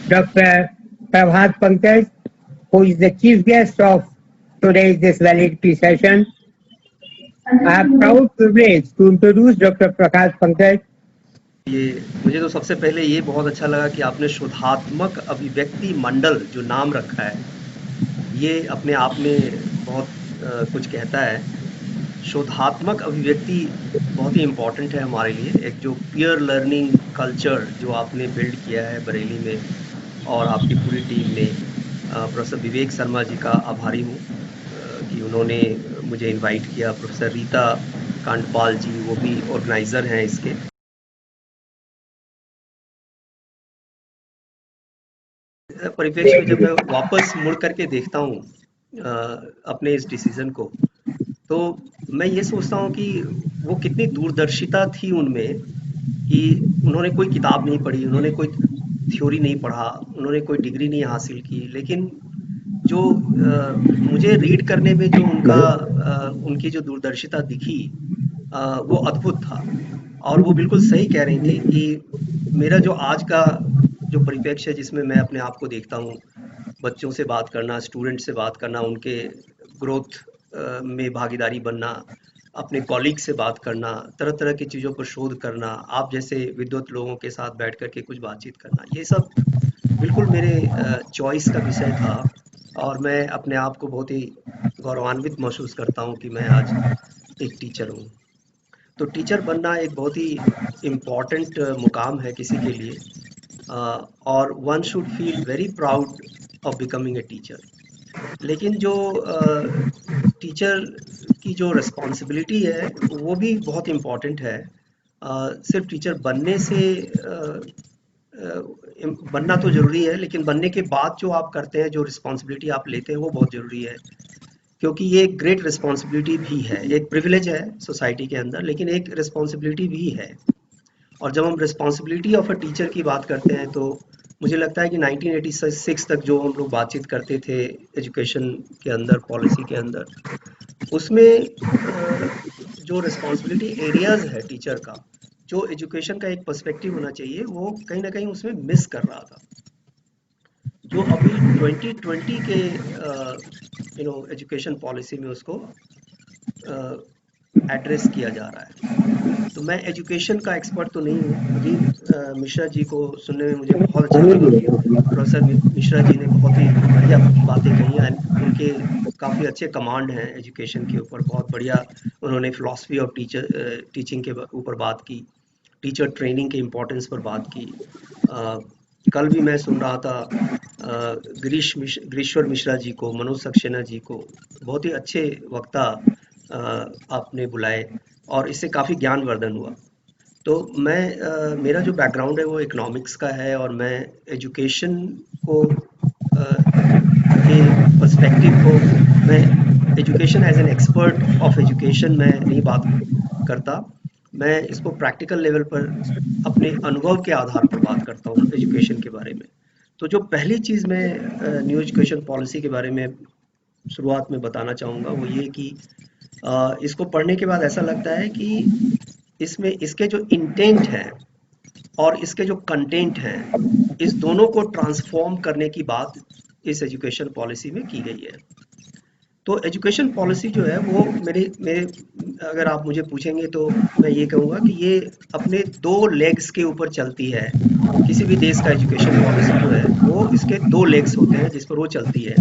Dr. Prabhat Pankaj, who is the chief guest of today's this validity session. I am proud privilege to introduce Dr. Prakash Pankaj. ये मुझे तो सबसे पहले ये बहुत अच्छा लगा कि आपने शोधात्मक अभिव्यक्ति मंडल जो नाम रखा है, ये अपने आप में बहुत कुछ कहता है। शोधात्मक अभिव्यक्ति बहुत ही इम्पोर्टेंट है हमारे लिए। एक जो पीयर लर्निंग कल्चर जो आपने बिल्ड किया है बरेली में और आपकी पूरी टीम ने, प्रोफेसर विवेक शर्मा जी का आभारी हूँ कि उन्होंने मुझे इनवाइट किया। प्रोफेसर रीता कांडपाल जी, वो भी ऑर्गेनाइज़र हैं इसके। परिप्रेक्ष्य में जब मैं वापस मुड़ करके देखता हूँ अपने इस डिसीजन को, तो मैं ये सोचता हूँ कि वो कितनी दूरदर्शिता थी उनमें कि उन्होंने कोई किताब नहीं पढ़ी, उन्होंने कोई थ्योरी नहीं पढ़ा, उन्होंने कोई डिग्री नहीं हासिल की, लेकिन जो मुझे रीड करने में जो उनकी जो दूरदर्शिता दिखी, वो अद्भुत था। और वो बिल्कुल सही कह रही थी कि मेरा जो आज का जो परिप्रेक्ष्य है जिसमें मैं अपने आप को देखता हूँ, बच्चों से बात करना, स्टूडेंट से बात करना, उनके ग्रोथ में भागीदारी बनना, अपने कॉलीग से बात करना, तरह तरह की चीज़ों पर शोध करना, आप जैसे विद्वत लोगों के साथ बैठ कर के कुछ बातचीत करना, ये सब बिल्कुल मेरे चॉइस का विषय था। और मैं अपने आप को बहुत ही गौरवान्वित महसूस करता हूँ कि मैं आज एक टीचर हूँ। तो टीचर बनना एक बहुत ही इम्पॉर्टेंट मुकाम है किसी के लिए, और one should feel very proud of becoming a teacher. लेकिन जो टीचर की जो रिस्पॉन्सिबिलिटी है वो भी बहुत इम्पॉर्टेंट है। सिर्फ टीचर बनने से बनना तो ज़रूरी है, लेकिन बनने के बाद जो आप करते हैं, जो रिस्पॉन्सिबिलिटी आप लेते हैं, वो बहुत ज़रूरी है। क्योंकि ये एक ग्रेट रिस्पॉन्सिबिलिटी भी है, एक प्रिविलेज है सोसाइटी के अंदर, लेकिन एक रिस्पॉन्सिबिलिटी भी है। और जब हम रिस्पॉन्सिबिलिटी ऑफ अ टीचर की बात करते हैं, तो मुझे लगता है कि 1986 तक जो हम लोग बातचीत करते थे एजुकेशन के अंदर, पॉलिसी के अंदर, उसमें जो रिस्पॉन्सिबिलिटी एरियाज है टीचर का, जो एजुकेशन का एक पर्सपेक्टिव होना चाहिए, वो कहीं ना कहीं उसमें मिस कर रहा था, जो अभी 2020 के एजुकेशन पॉलिसी में उसको एड्रेस किया जा रहा है। तो मैं एजुकेशन का एक्सपर्ट तो नहीं हूँ। अभी मिश्रा जी को सुनने में मुझे बहुत अच्छा लगा। प्रोफेसर मिश्रा जी ने बहुत ही बढ़िया बातें कही हैं। उनके काफ़ी अच्छे कमांड हैं एजुकेशन के ऊपर, बहुत बढ़िया। उन्होंने फिलॉसफी ऑफ टीचिंग के ऊपर बात की, टीचर ट्रेनिंग के इम्पोर्टेंस पर बात की। कल भी मैं सुन रहा था ग्रीश्वर मिश्रा जी को, मनोज सक्सेना जी को, बहुत ही अच्छे वक्ता आपने बुलाए और इससे काफ़ी ज्ञानवर्धन हुआ। तो मेरा जो बैकग्राउंड है वो इकोनॉमिक्स का है, और मैं एजुकेशन को के पर्सपेक्टिव को, मैं education as an expert of education मैं नहीं बात करता। मैं इसको प्रैक्टिकल लेवल पर अपने अनुभव के आधार पर बात करता हूँ एजुकेशन के बारे में। तो जो पहली चीज़ मैं न्यू एजुकेशन पॉलिसी के बारे में शुरुआत में बताना चाहूँगा वो ये कि इसको पढ़ने के बाद ऐसा लगता है कि इसमें इसके जो इंटेंट है और इसके जो कंटेंट हैं, इस दोनों को ट्रांसफॉर्म करने की बात इस एजुकेशन पॉलिसी में की गई है। तो एजुकेशन पॉलिसी जो है वो मेरे मेरे अगर आप मुझे पूछेंगे तो मैं ये कहूँगा कि ये अपने दो लेग्स के ऊपर चलती है। किसी भी देश का एजुकेशन पॉलिसी जो है वो इसके दो लेग्स होते हैं जिस पर वो चलती है।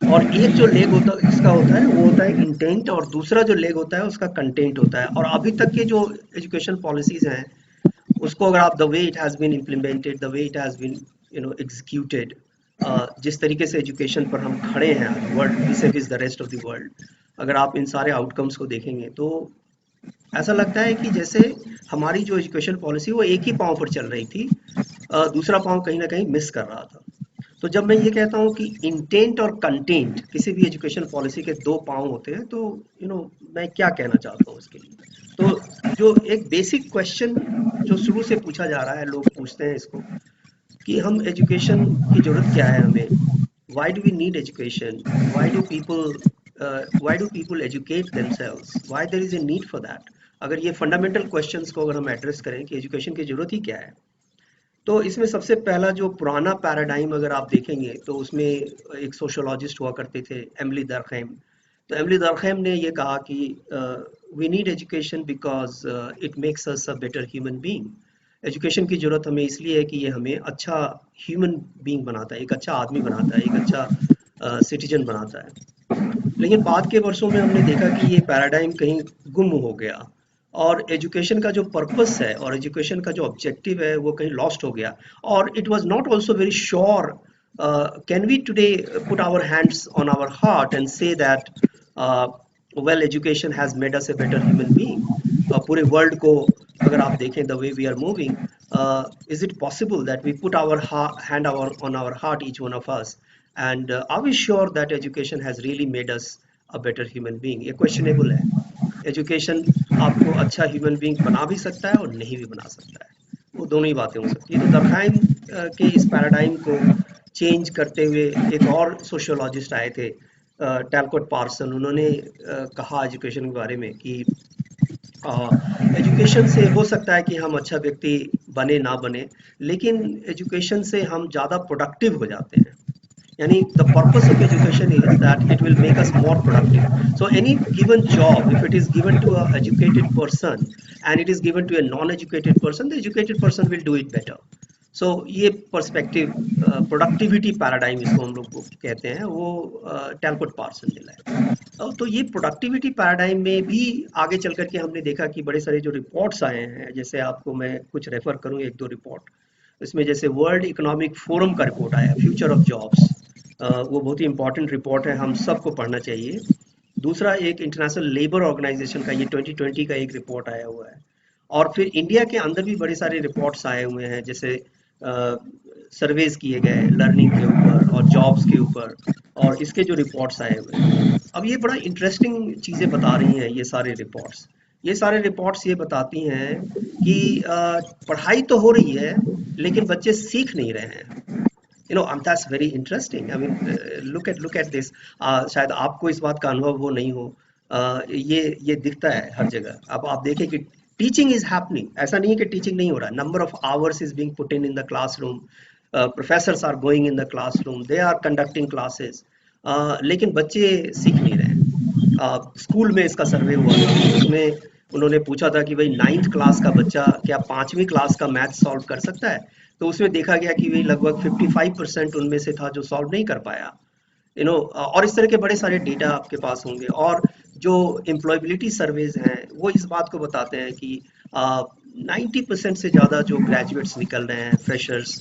और एक जो लेग होता है इसका होता है वो होता है इंटेंट, और दूसरा जो लेग होता है उसका कंटेंट होता है। और अभी तक के जो एजुकेशन पॉलिसीज हैं उसको अगर आप the way it has been implemented, the way it has been executed, जिस तरीके से एजुकेशन पर हम खड़े हैं आज वर्ल्ड विस the rest of the world, अगर आप इन सारे आउटकम्स को देखेंगे तो ऐसा लगता है कि जैसे हमारी जो एजुकेशन पॉलिसी वो एक ही पाँव पर चल रही थी, दूसरा पाँव कहीं ना कहीं मिस कर रहा था। तो जब मैं ये कहता हूँ कि इंटेंट और कंटेंट किसी भी एजुकेशन पॉलिसी के दो पाँव होते हैं, तो मैं क्या कहना चाहता हूँ इसके लिए। तो जो एक बेसिक क्वेश्चन जो शुरू से पूछा जा रहा है, लोग पूछते हैं इसको कि हम एजुकेशन की जरूरत क्या है हमें, why do we need education, why do people educate themselves, why there is a need for that। अगर ये फंडामेंटल क्वेश्चंस को अगर हम एड्रेस करें कि एजुकेशन की जरूरत ही क्या है, तो इसमें सबसे पहला जो पुराना पैराडाइम अगर आप देखेंगे तो उसमें एक सोशियोलॉजिस्ट हुआ करते थे, एमिली डर्कheim। तो एमिली डर्कheim ने ये कहा कि we need education because it makes us a better human being. Education की जरूरत हमें इसलिए है कि ये हमें अच्छा ह्यूमन बीइंग बनाता है, एक अच्छा आदमी बनाता है, एक अच्छा सिटीजन बनाता है। लेकिन बाद के वर्षों में हमने देखा कि ये पैराडाइम कहीं गुम हो गया और एजुकेशन का जो पर्पस है और एजुकेशन का जो ऑब्जेक्टिव है वो कहीं लॉस्ट हो गया। और it was not also very sure, can we today put our hands on our heart and say that well education has made us a better human being. पूरे वर्ल्ड को अगर आप देखें the way we are moving, is it possible that we put our hand on our heart, each one of us, and are we sure that education has really made us a better human being? ये questionable है। Education आपको अच्छा human being बना भी सकता है और नहीं भी बना सकता है, वो दोनों ही बातें हो सकती है। तो दरखाइम के इस पैराडाइम को चेंज करते हुए एक और सोशियोलॉजिस्ट आए थे, टैलकोट पार्सन। उन्होंने कहा एजुकेशन के बारे में कि एजुकेशन से हो सकता है कि हम अच्छा व्यक्ति बने ना बने, लेकिन एजुकेशन से हम ज़्यादा प्रोडक्टिव हो जाते हैं। यानी the purpose of education is that it will make us more productive. So any given job, if it is given to a educated person and it is given to a non-educated person, the educated person will do it better. So ये perspective, productivity paradigm इसको हम लोग कहते हैं, वो टैलकोट person ने लाया। तो ये प्रोडक्टिविटी पैराडाइम में भी आगे चल करके हमने देखा कि बड़े सारे जो रिपोर्ट्स आए हैं, जैसे आपको मैं कुछ रेफर करूं एक दो रिपोर्ट, इसमें जैसे वर्ल्ड इकोनॉमिक फोरम का रिपोर्ट आया फ्यूचर ऑफ जॉब्स, वो बहुत ही इंपॉर्टेंट रिपोर्ट है, हम सबको पढ़ना चाहिए। दूसरा एक इंटरनेशनल लेबर ऑर्गेनाइजेशन का ये 2020 का एक रिपोर्ट आया हुआ है। और फिर इंडिया के अंदर भी बड़े सारे रिपोर्ट्स आए हुए हैं, जैसे सर्वेज किए गए लर्निंग के ऊपर और जॉब्स के ऊपर, और इसके जो रिपोर्ट्स आए हुए हैं। अब ये बड़ा इंटरेस्टिंग चीज़ें बता रही हैं ये सारे रिपोर्ट्स। ये सारे रिपोर्ट्स ये बताती हैं कि पढ़ाई तो हो रही है लेकिन बच्चे सीख नहीं रहे हैं। That's very interesting. I mean, look at this. शायद आपको इस बात का अनुभव हो नहीं हो, ये दिखता है हर जगह। अब आप देखें कि टीचिंग इज हैपनिंग, ऐसा नहीं है कि टीचिंग नहीं हो रहा। Number of hours is being put in the classroom, professors are going in the classroom, they are conducting classes, लेकिन बच्चे सीख नहीं रहे। स्कूल में इसका सर्वे हुआ था, उसमें उन्होंने पूछा था कि भाई 9th क्लास का बच्चा क्या 5वीं क्लास का मैथ सॉल्व कर सकता है? तो उसमें देखा गया कि वही लगभग 55% उनमें से था जो सॉल्व नहीं कर पाया। और इस तरह के बड़े सारे डेटा आपके पास होंगे। और जो एम्प्लॉयबिलिटी सर्वेज हैं वो इस बात को बताते हैं कि 90% से ज़्यादा जो ग्रेजुएट्स निकल रहे हैं, फ्रेशर्स,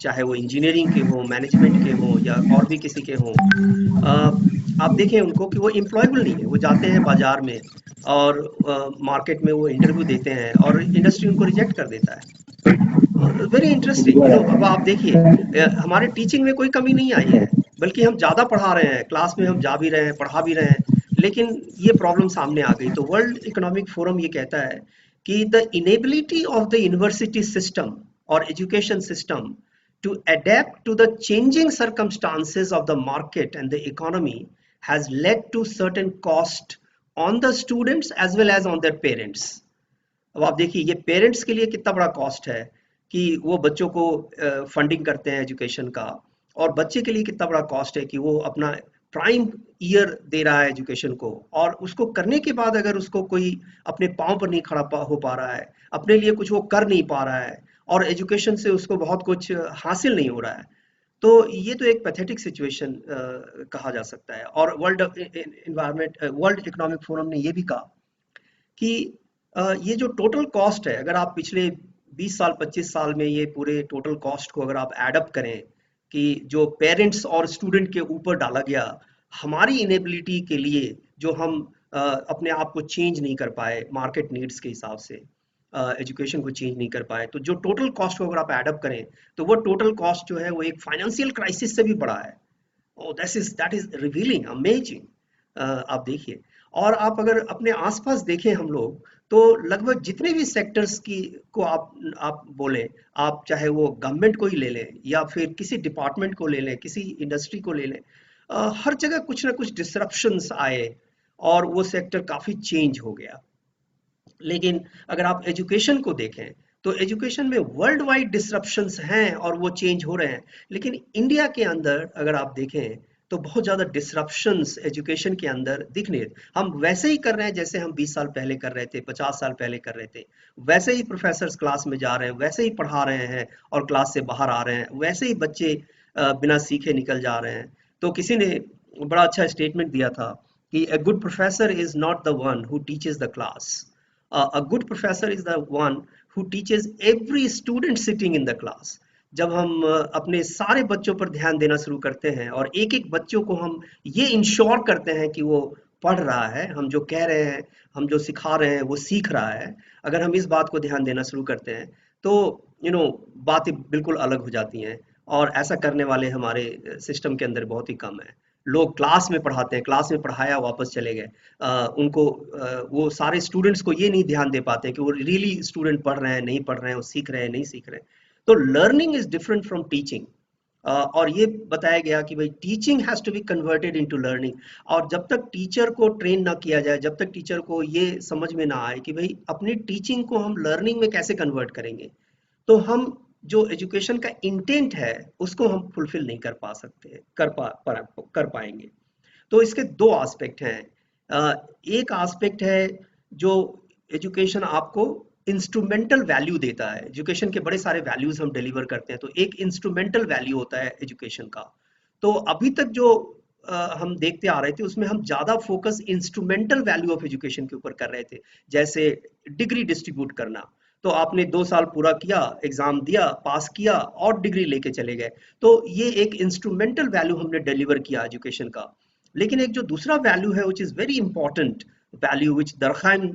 चाहे वो इंजीनियरिंग के हों, मैनेजमेंट के हों या और भी किसी के हों, आप देखें उनको कि वो एम्प्लॉयबल नहीं है। वो जाते हैं बाजार में और मार्केट में वो इंटरव्यू देते हैं और इंडस्ट्री उनको रिजेक्ट कर देता है। Very interesting. अब आप देखिए हमारे टीचिंग में कोई कमी नहीं आई है, बल्कि हम ज़्यादा पढ़ा रहे हैं, क्लास में हम जा भी रहे हैं, पढ़ा भी रहे हैं, लेकिन ये प्रॉब्लम सामने आ गई। तो वर्ल्ड इकोनॉमिक फोरम ये कहता है कि the inability of the university system और education system to adapt to the changing circumstances of the market and the economy has led to certain cost on the students as well as on their parents. अब आप देखिए ये parents के लिए कितना बड़ा cost है कि वो बच्चों को फंडिंग करते हैं एजुकेशन का, और बच्चे के लिए कितना बड़ा कॉस्ट है कि वो अपना प्राइम ईयर दे रहा है एजुकेशन को, और उसको करने के बाद अगर उसको कोई अपने पाँव पर नहीं खड़ा हो पा रहा है, अपने लिए कुछ वो कर नहीं पा रहा है, और एजुकेशन से उसको बहुत कुछ हासिल नहीं हो रहा है, तो ये तो एक पैथेटिक सिचुएशन कहा जा सकता है। और वर्ल्ड इकोनॉमिक फोरम ने ये भी कहा कि ये जो टोटल कॉस्ट है, अगर आप पिछले 20 साल 25 साल में ये पूरे टोटल कॉस्ट को अगर आप एडअप करें कि जो पेरेंट्स और स्टूडेंट के ऊपर डाला गया हमारी इनेबिलिटी के लिए, जो हम अपने आप को चेंज नहीं कर पाए मार्केट नीड्स के हिसाब से, एजुकेशन को चेंज नहीं कर पाए, तो जो टोटल कॉस्ट को अगर आप एडअप करें तो वो टोटल कॉस्ट जो है वो एक फाइनेंशियल क्राइसिस से भी बड़ा है। That is revealing, amazing. आप देखिए, और आप अगर अपने आसपास देखें हम लोग, तो लगभग जितने भी सेक्टर्स की को आप बोले, आप चाहे वो गवर्नमेंट को ही ले लें या फिर किसी डिपार्टमेंट को ले लें, किसी इंडस्ट्री को ले लें, हर जगह कुछ ना कुछ डिसरप्शंस आए और वो सेक्टर काफी चेंज हो गया। लेकिन अगर आप एजुकेशन को देखें तो एजुकेशन में वर्ल्ड वाइड डिसरप्शंस हैं और वो चेंज हो रहे हैं, लेकिन इंडिया के अंदर अगर आप देखें तो बहुत ज़्यादा डिसरप्शंस एजुकेशन के अंदर दिख नहीं रहे। हम वैसे ही कर रहे हैं जैसे हम 20 साल पहले कर रहे थे, 50 साल पहले कर रहे थे। वैसे ही प्रोफेसर्स क्लास में जा रहे हैं, वैसे ही पढ़ा रहे हैं और क्लास से बाहर आ रहे हैं, वैसे ही बच्चे बिना सीखे निकल जा रहे हैं। तो किसी ने बड़ा अच्छा स्टेटमेंट दिया था कि a good professor is not the one who teaches the class. A good professor is the one who teaches every student sitting in the class. जब हम अपने सारे बच्चों पर ध्यान देना शुरू करते हैं और एक एक बच्चों को हम ये इंश्योर करते हैं कि वो पढ़ रहा है, हम जो कह रहे हैं, हम जो सिखा रहे हैं वो सीख रहा है, अगर हम इस बात को ध्यान देना शुरू करते हैं तो बातें बिल्कुल अलग हो जाती हैं। और ऐसा करने वाले हमारे सिस्टम के अंदर बहुत ही कम है। लोग क्लास में पढ़ाते हैं, क्लास में पढ़ाया वापस चले गए। उनको वो सारे स्टूडेंट्स को ये नहीं ध्यान दे पाते हैं कि वो रियली स्टूडेंट पढ़ रहे हैं, नहीं पढ़ रहे हैं, वो सीख रहे हैं, नहीं सीख रहे हैं। तो learning is different from teaching. और ये बताया गया कि भाई teaching has to be converted into learning. और जब तक टीचर को ट्रेन ना किया जाए, जब तक टीचर को ये समझ में ना आए कि भाई अपनी टीचिंग को हम लर्निंग में कैसे कन्वर्ट करेंगे, तो हम जो एजुकेशन का इंटेंट है उसको हम फुलफिल नहीं कर पा सकते, कर पाएंगे। तो इसके दो एस्पेक्ट हैं। एक एस्पेक्ट है जो एजुकेशन आपको इंस्ट्रूमेंटल वैल्यू देता है। एजुकेशन के बड़े सारे वैल्यूज हम डिलीवर करते हैं, तो एक इंस्ट्रूमेंटल वैल्यू होता है एजुकेशन का। तो अभी तक जो हम देखते आ रहे थे उसमें हम ज्यादा focus instrumental value of education के ऊपर कर रहे थे, जैसे डिग्री डिस्ट्रीब्यूट करना। तो आपने 2 साल पूरा किया, एग्जाम दिया, पास किया और डिग्री लेके चले गए। तो ये एक इंस्ट्रूमेंटल वैल्यू हमने डिलीवर किया एजुकेशन का। लेकिन एक जो दूसरा वैल्यू है which is very important value, which दरखाम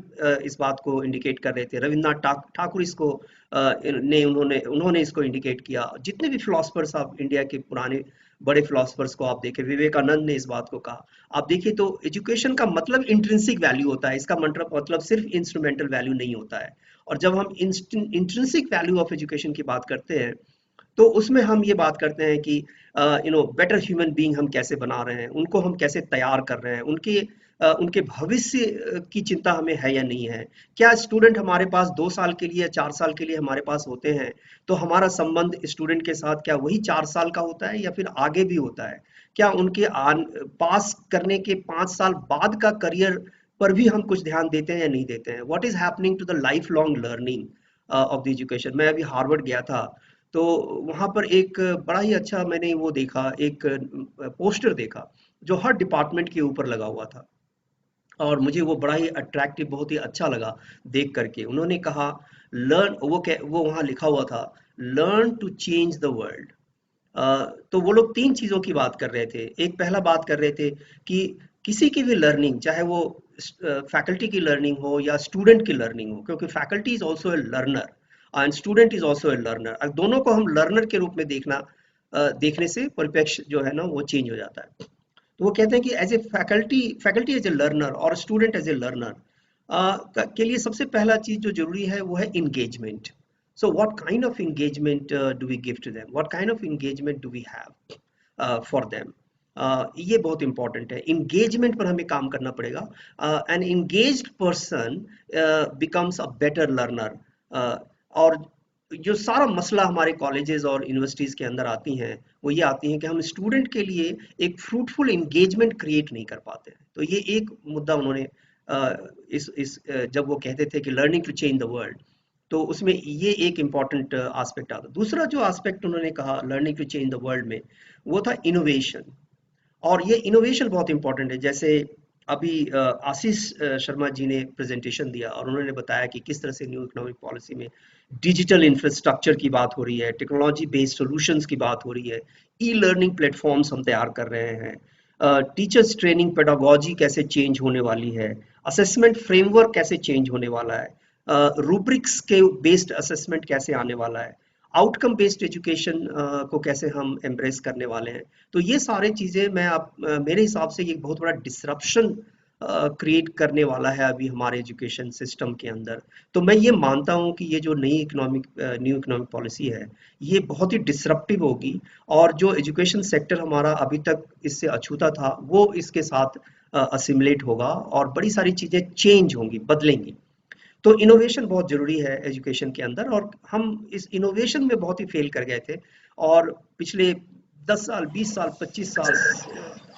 इस बात को इंडिकेट कर रहे थे, रविन्द्रनाथ ठाकुर इसको उन्होंने इसको इंडिकेट किया। जितने भी फिलोसफर्स आप इंडिया के पुराने बड़े फिलोसफर्स को आप देखें, विवेकानंद ने इस बात को कहा। आप देखिए तो एजुकेशन का मतलब इंट्रिंसिक वैल्यू होता है, इसका मतलब सिर्फ इंस्ट्रूमेंटल वैल्यू नहीं होता है। और जब हम इंट्रिंसिक वैल्यू ऑफ एजुकेशन की बात करते हैं तो उसमें हम ये बात करते हैं कि बेटर ह्यूमन बीइंग हम कैसे बना रहे हैं, उनको हम कैसे तैयार कर रहे हैं, उनके भविष्य की चिंता हमें है या नहीं है। क्या स्टूडेंट हमारे पास 2 साल के लिए या 4 साल के लिए हमारे पास होते हैं तो हमारा संबंध स्टूडेंट के साथ क्या वही 4 साल का होता है या फिर आगे भी होता है? क्या उनके पास करने के 5 साल बाद का करियर पर भी हम कुछ ध्यान देते हैं या नहीं देते हैं? What is happening to the life long learning of the education? मैं अभी हार्वर्ड गया था, तो वहां पर एक बड़ा ही अच्छा मैंने वो देखा, एक पोस्टर देखा जो हर डिपार्टमेंट के ऊपर लगा हुआ था और मुझे वो बड़ा ही अट्रैक्टिव, बहुत ही अच्छा लगा देख करके। उन्होंने कहा लर्न, वो वहां लिखा हुआ था, learn to change the world. तो वो लोग 3 चीजों की बात कर रहे थे। एक पहला बात कर रहे थे कि किसी की भी लर्निंग, चाहे वो फैकल्टी की लर्निंग हो या स्टूडेंट की लर्निंग हो, क्योंकि faculty is also a learner and student is also a learner. दोनों को हम लर्नर के रूप में देखने से परिप्रेक्ष्य जो है ना वो चेंज हो जाता है। तो वो कहते हैं कि as a faculty as a learner और स्टूडेंट एज ए लर्नर के लिए सबसे पहला चीज जो जरूरी है वो है engagement. So what kind of engagement do we give to them? What kind of engagement do we have for them? ये बहुत इंपॉर्टेंट है। इंगेजमेंट पर हमें काम करना पड़ेगा। An engaged person becomes a better learner. और जो सारा मसला हमारे कॉलेजेस और यूनिवर्सिटीज के अंदर आती हैं वो ये आती हैं कि हम स्टूडेंट के लिए एक फ्रूटफुल इंगेजमेंट क्रिएट नहीं कर पाते हैं। तो ये एक मुद्दा उन्होंने जब वो कहते थे कि learning to change the world, तो उसमें ये एक इम्पॉर्टेंट एस्पेक्ट आता। दूसरा जो एस्पेक्ट उन्होंने कहा learning to change the world में, वो था इनोवेशन। और ये इनोवेशन बहुत इंपॉर्टेंट है। जैसे अभी आशीष शर्मा जी ने प्रेजेंटेशन दिया और उन्होंने बताया कि किस तरह से न्यू इकोनॉमिक पॉलिसी में डिजिटल इंफ्रास्ट्रक्चर की बात हो रही है, टेक्नोलॉजी बेस्ड सॉल्यूशंस की बात हो रही है, ई लर्निंग प्लेटफॉर्म्स हम तैयार कर रहे हैं, टीचर्स ट्रेनिंग पेडागोजी कैसे चेंज होने वाली है, असेसमेंट फ्रेमवर्क कैसे चेंज होने वाला है, रूब्रिक्स के बेस्ड असेसमेंट कैसे आने वाला है, आउटकम बेस्ड एजुकेशन को कैसे हम एम्ब्रेस करने वाले हैं। तो ये सारे चीजें मेरे हिसाब से ये बहुत बड़ा डिसरप्शन क्रिएट करने वाला है अभी हमारे एजुकेशन सिस्टम के अंदर। तो मैं ये मानता हूँ कि ये जो न्यू इकोनॉमिक पॉलिसी है ये बहुत ही डिसरप्टिव होगी और जो एजुकेशन सेक्टर हमारा अभी तक इससे अछूता था वो इसके साथ असिमिलेट होगा और बड़ी सारी चीजें चेंज होंगी, बदलेंगी। तो इनोवेशन बहुत जरूरी है एजुकेशन के अंदर, और हम इस इनोवेशन में बहुत ही फेल कर गए थे। और पिछले 10 साल, 20 साल, 25 साल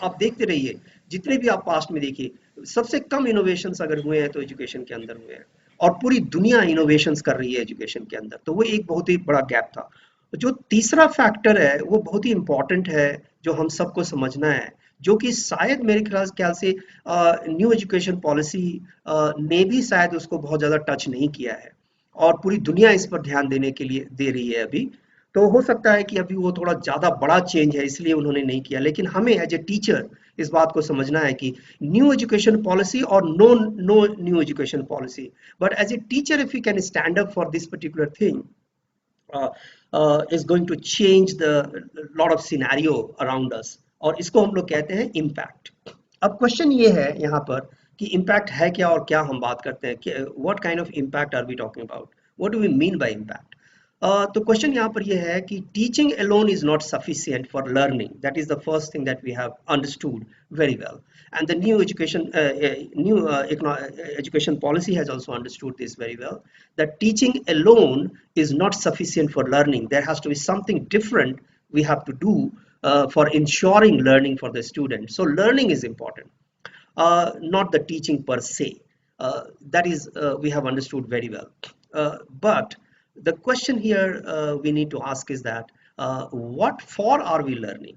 आप देखते रहिए, जितने भी आप पास्ट में देखिए, सबसे कम इनोवेशंस अगर हुए हैं तो एजुकेशन के अंदर हुए हैं, और पूरी दुनिया इनोवेशंस कर रही है एजुकेशन के अंदर। तो वो एक बहुत ही बड़ा गैप था। जो तीसरा फैक्टर है वो बहुत ही इंपॉर्टेंट है, जो हम सबको समझना है, जो कि शायद मेरे ख्याल से न्यू एजुकेशन पॉलिसी ने भी शायद उसको बहुत ज़्यादा टच नहीं किया है, और पूरी दुनिया इस पर ध्यान देने के लिए दे रही है अभी। तो हो सकता है कि अभी वो थोड़ा ज़्यादा बड़ा चेंज है इसलिए उन्होंने नहीं किया, लेकिन हमें एज ए टीचर इस बात को समझना है कि न्यू एजुकेशन पॉलिसी और no new education policy, but as a teacher if you can stand up for this particular thing, is going to change the lot of scenario around us, और इसको हम लोग कहते हैं impact। अब question ये है यहाँ पर कि impact है क्या, और क्या हम बात करते हैं कि what kind of impact are we talking about, what do we mean by impact। तो क्वेश्चन यहाँ पर ये है कि teaching alone is not sufficient for learning, that is the first thing that we have understood very well, and the new education policy has also understood this very well, that teaching alone is not sufficient for learning. There has to be something different we have to do for ensuring learning for the student. So learning is important, not the teaching per se. That is, we have understood very well. But the question here we need to ask is that what for are we learning?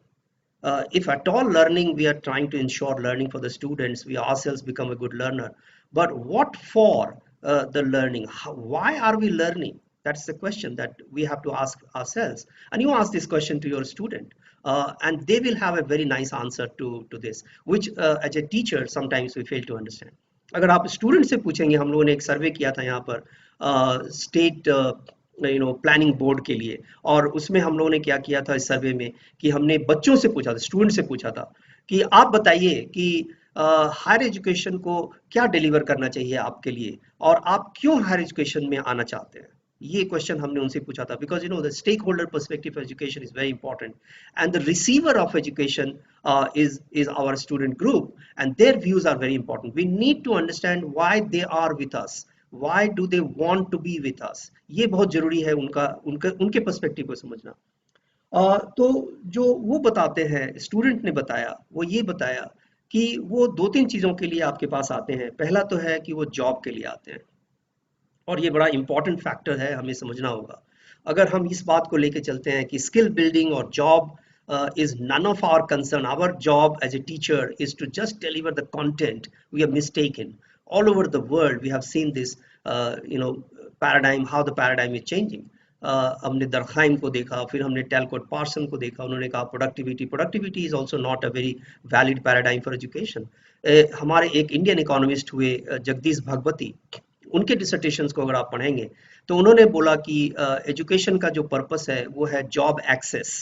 If at all learning, we are trying to ensure learning for the students, we ourselves become a good learner. But what for the learning? Why are we learning? That's the question that we have to ask ourselves. And you ask this question to your student, and they will have a very nice answer to this, which as a teacher, sometimes we fail to understand. अगर आप student से पूछेंगे, हम लोगों ने एक सर्वे किया था यहाँ पर स्टेट प्लानिंग बोर्ड के लिए, और उसमें हम लोगों ने क्या किया था इस सर्वे में कि हमने बच्चों से पूछा था, स्टूडेंट से पूछा था कि आप बताइए कि हायर एजुकेशन को क्या डिलीवर करना चाहिए आपके लिए, और आप क्यों हायर एजुकेशन में आना चाहते हैं। ये क्वेश्चन हमने उनसे पूछा था, because the stakeholder perspective education is very important, and the receiver of education is our student group, and their views are very important. We need to understand why they are with us, why do they want to be with us। ये बहुत जरूरी है उनके perspective को समझना। तो जो वो बताते हैं, स्टूडेंट ने बताया, वो ये बताया कि वो 2-3 चीजों के लिए आपके पास आते हैं। पहला तो है कि वो जॉब के लिए आते हैं, और ये बड़ा इंपॉर्टेंट फैक्टर है, हमें समझना होगा। अगर हम इस बात को लेके चलते हैं कि स्किल बिल्डिंग और job is none of our concern, our job as a teacher is to just deliver the content, we are mistaken। All over the world we have seen this paradigm, how the paradigm is changing। हमने दरखाइम को देखा, फिर हमने tailcoat person को देखा, उन्होंने कहा productivity is also not a very valid paradigm for education. हमारे एक इंडियन इकोनॉमिस्ट हुए जगदीश भगवती, उनके डिसर्टेशंस को अगर आप पढ़ेंगे तो उन्होंने बोला कि एजुकेशन का जो पर्पस है वो है job access.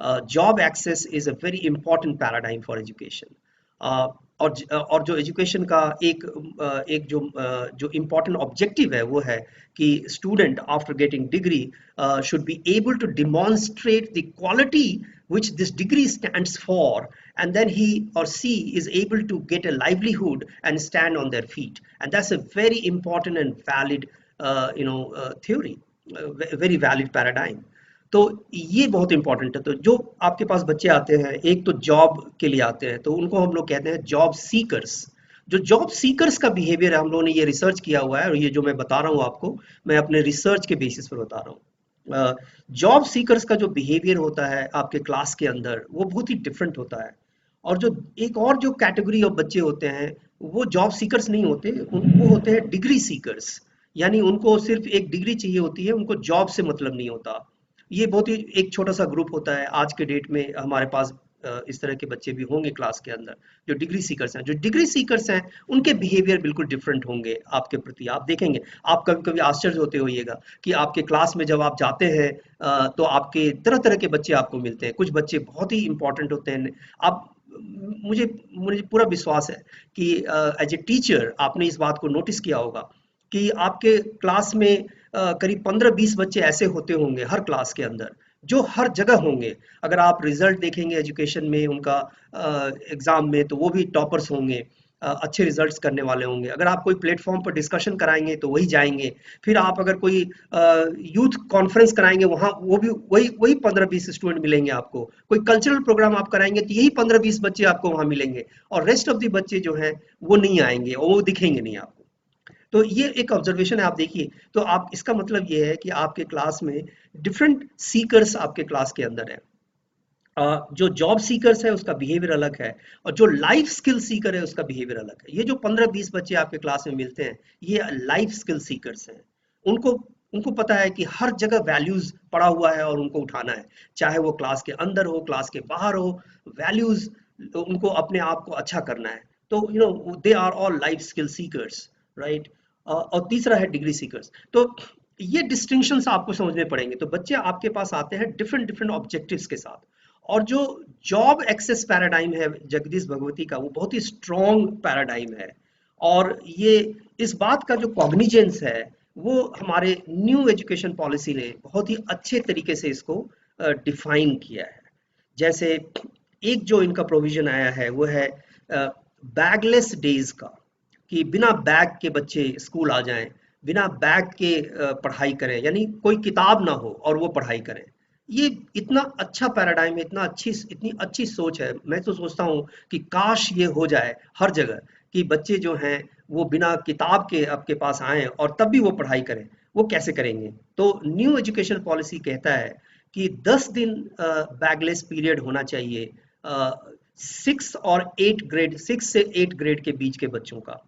Job access is a very important paradigm for education. और जो एजुकेशन का एक जो इम्पोर्टेंट ऑब्जेक्टिव है वो है कि student after getting degree should be able to demonstrate the quality which this degree stands for, and then he or she is able to get a livelihood and stand on their feet, and that's a very important and valid theory, very valid paradigm। तो ये बहुत important है। तो जो आपके पास बच्चे आते हैं, एक तो जॉब के लिए आते हैं, तो उनको हम लोग कहते हैं जॉब सीकर्स। जो जॉब सीकर्स का बिहेवियर है, हम लोगों ने ये रिसर्च किया हुआ है, और ये जो मैं बता रहा हूँ आपको, मैं अपने रिसर्च के बेसिस पर बता रहा हूँ। जॉब सीकर्स का जो बिहेवियर होता है आपके क्लास के अंदर, वो बहुत ही डिफरेंट होता है। और जो एक और जो कैटेगरी ऑफ बच्चे होते हैं, वो जॉब सीकर्स नहीं होते, वो होते हैं डिग्री सीकर्स। यानी उनको सिर्फ एक डिग्री चाहिए होती है, उनको जॉब से मतलब नहीं होता। ये बहुत ही एक छोटा सा ग्रुप होता है। आज के डेट में हमारे पास इस तरह के बच्चे भी होंगे क्लास के अंदर, जो डिग्री सीकर्स हैं। जो डिग्री सीकर्स हैं उनके बिहेवियर बिल्कुल डिफरेंट होंगे आपके प्रति। आप देखेंगे, आप कभी कभी आश्चर्य होते होइएगा कि आपके क्लास में जब आप जाते हैं तो आपके तरह तरह के बच्चे आपको मिलते हैं। कुछ बच्चे बहुत ही इंपॉर्टेंट होते हैं। आप मुझे पूरा विश्वास है कि एज ए टीचर आपने इस बात को नोटिस किया होगा कि आपके क्लास में करीब 15-20 बच्चे ऐसे होते होंगे हर क्लास के अंदर, जो हर जगह होंगे। अगर आप रिजल्ट देखेंगे एजुकेशन में उनका एग्जाम में, तो वो भी टॉपर्स होंगे। अच्छे रिजल्ट्स करने वाले होंगे। अगर आप कोई प्लेटफॉर्म पर डिस्कशन कराएंगे तो वही जाएंगे। फिर आप अगर कोई यूथ कॉन्फ्रेंस कराएंगे, वहाँ वो भी वही वही 15-20 स्टूडेंट मिलेंगे आपको। कोई कल्चरल प्रोग्राम आप कराएंगे तो यही 15-20 बच्चे आपको वहाँ मिलेंगे, और रेस्ट ऑफ द बच्चे जो हैं वो नहीं आएंगे और वो दिखेंगे नहीं आपको। तो ये एक ऑब्जर्वेशन है, आप देखिए। तो आप, इसका मतलब ये है कि आपके क्लास में डिफरेंट सीकर्स आपके क्लास के अंदर है। जो जॉब सीकर्स है उसका बिहेवियर अलग है, और जो लाइफ स्किल सीकर है उसका बिहेवियर अलग है। ये जो 15-20 बच्चे आपके क्लास में मिलते हैं, ये लाइफ स्किल सीकर्स हैं। उनको उनको पता है कि हर जगह वैल्यूज पड़ा हुआ है और उनको उठाना है, चाहे वो क्लास के अंदर हो, क्लास के बाहर हो। वैल्यूज, उनको अपने आप को अच्छा करना है। तो they are all life skill seekers, right. और तीसरा है डिग्री सीकर्स। तो ये डिस्टिंक्शंस आपको समझने पड़ेंगे। तो बच्चे आपके पास आते हैं डिफरेंट डिफरेंट ऑब्जेक्टिव्स के साथ। और जो जॉब एक्सेस पैराडाइम है जगदीश भगवती का, वो बहुत ही स्ट्रॉन्ग पैराडाइम है। और ये, इस बात का जो कॉग्निजेंस है, वो हमारे न्यू एजुकेशन पॉलिसी ने बहुत ही अच्छे तरीके से इसको डिफाइन किया है। जैसे एक जो इनका प्रोविजन आया है वो है बैगलेस डेज का, कि बिना बैग के बच्चे स्कूल आ जाएं, बिना बैग के पढ़ाई करें, यानी कोई किताब ना हो और वो पढ़ाई करें। ये इतना अच्छा पैराडाइम है, इतनी अच्छी सोच है। मैं तो सोचता हूँ कि काश ये हो जाए हर जगह, कि बच्चे जो हैं वो बिना किताब के आपके पास आएं और तब भी वो पढ़ाई करें। वो कैसे करेंगे? तो न्यू एजुकेशन पॉलिसी कहता है कि 10 दिन बैगलेस पीरियड होना चाहिए, 6 से 8 ग्रेड के बीच के बच्चों का।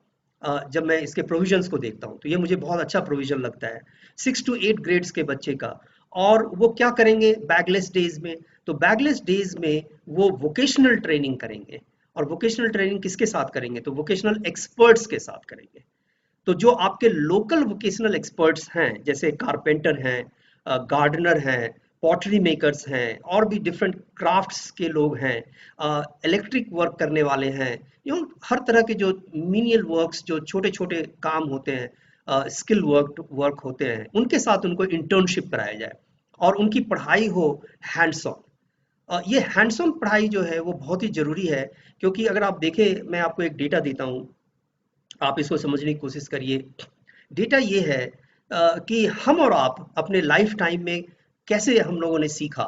जब मैं इसके प्रोविजंस को देखता हूँ तो ये मुझे बहुत अच्छा प्रोविजन लगता है, 6 to 8 ग्रेड्स के बच्चे का। और वो क्या करेंगे बैगलेस डेज में? तो बैगलेस डेज में वो वोकेशनल ट्रेनिंग करेंगे। और वोकेशनल ट्रेनिंग किसके साथ करेंगे? तो वोकेशनल एक्सपर्ट्स के साथ करेंगे। तो जो आपके लोकल वोकेशनल एक्सपर्ट्स हैं, जैसे कारपेंटर हैं, गार्डनर हैं, पॉटरी मेकर्स हैं, और भी डिफरेंट क्राफ्ट्स के लोग हैं, इलेक्ट्रिक वर्क करने वाले हैं, हर तरह के जो मीनियल वर्क्स, जो छोटे छोटे काम होते हैं, स्किल वर्क होते हैं, उनके साथ उनको इंटर्नशिप कराया जाए और उनकी पढ़ाई हो हैंड्स ऑन। ये हैंड्स ऑन पढ़ाई जो है वो बहुत ही जरूरी है, क्योंकि अगर आप देखें, मैं आपको एक डेटा देता हूँ, आप इसको समझने की कोशिश करिए। डेटा ये है कि हम और आप अपने लाइफ टाइम में कैसे हम लोगों ने सीखा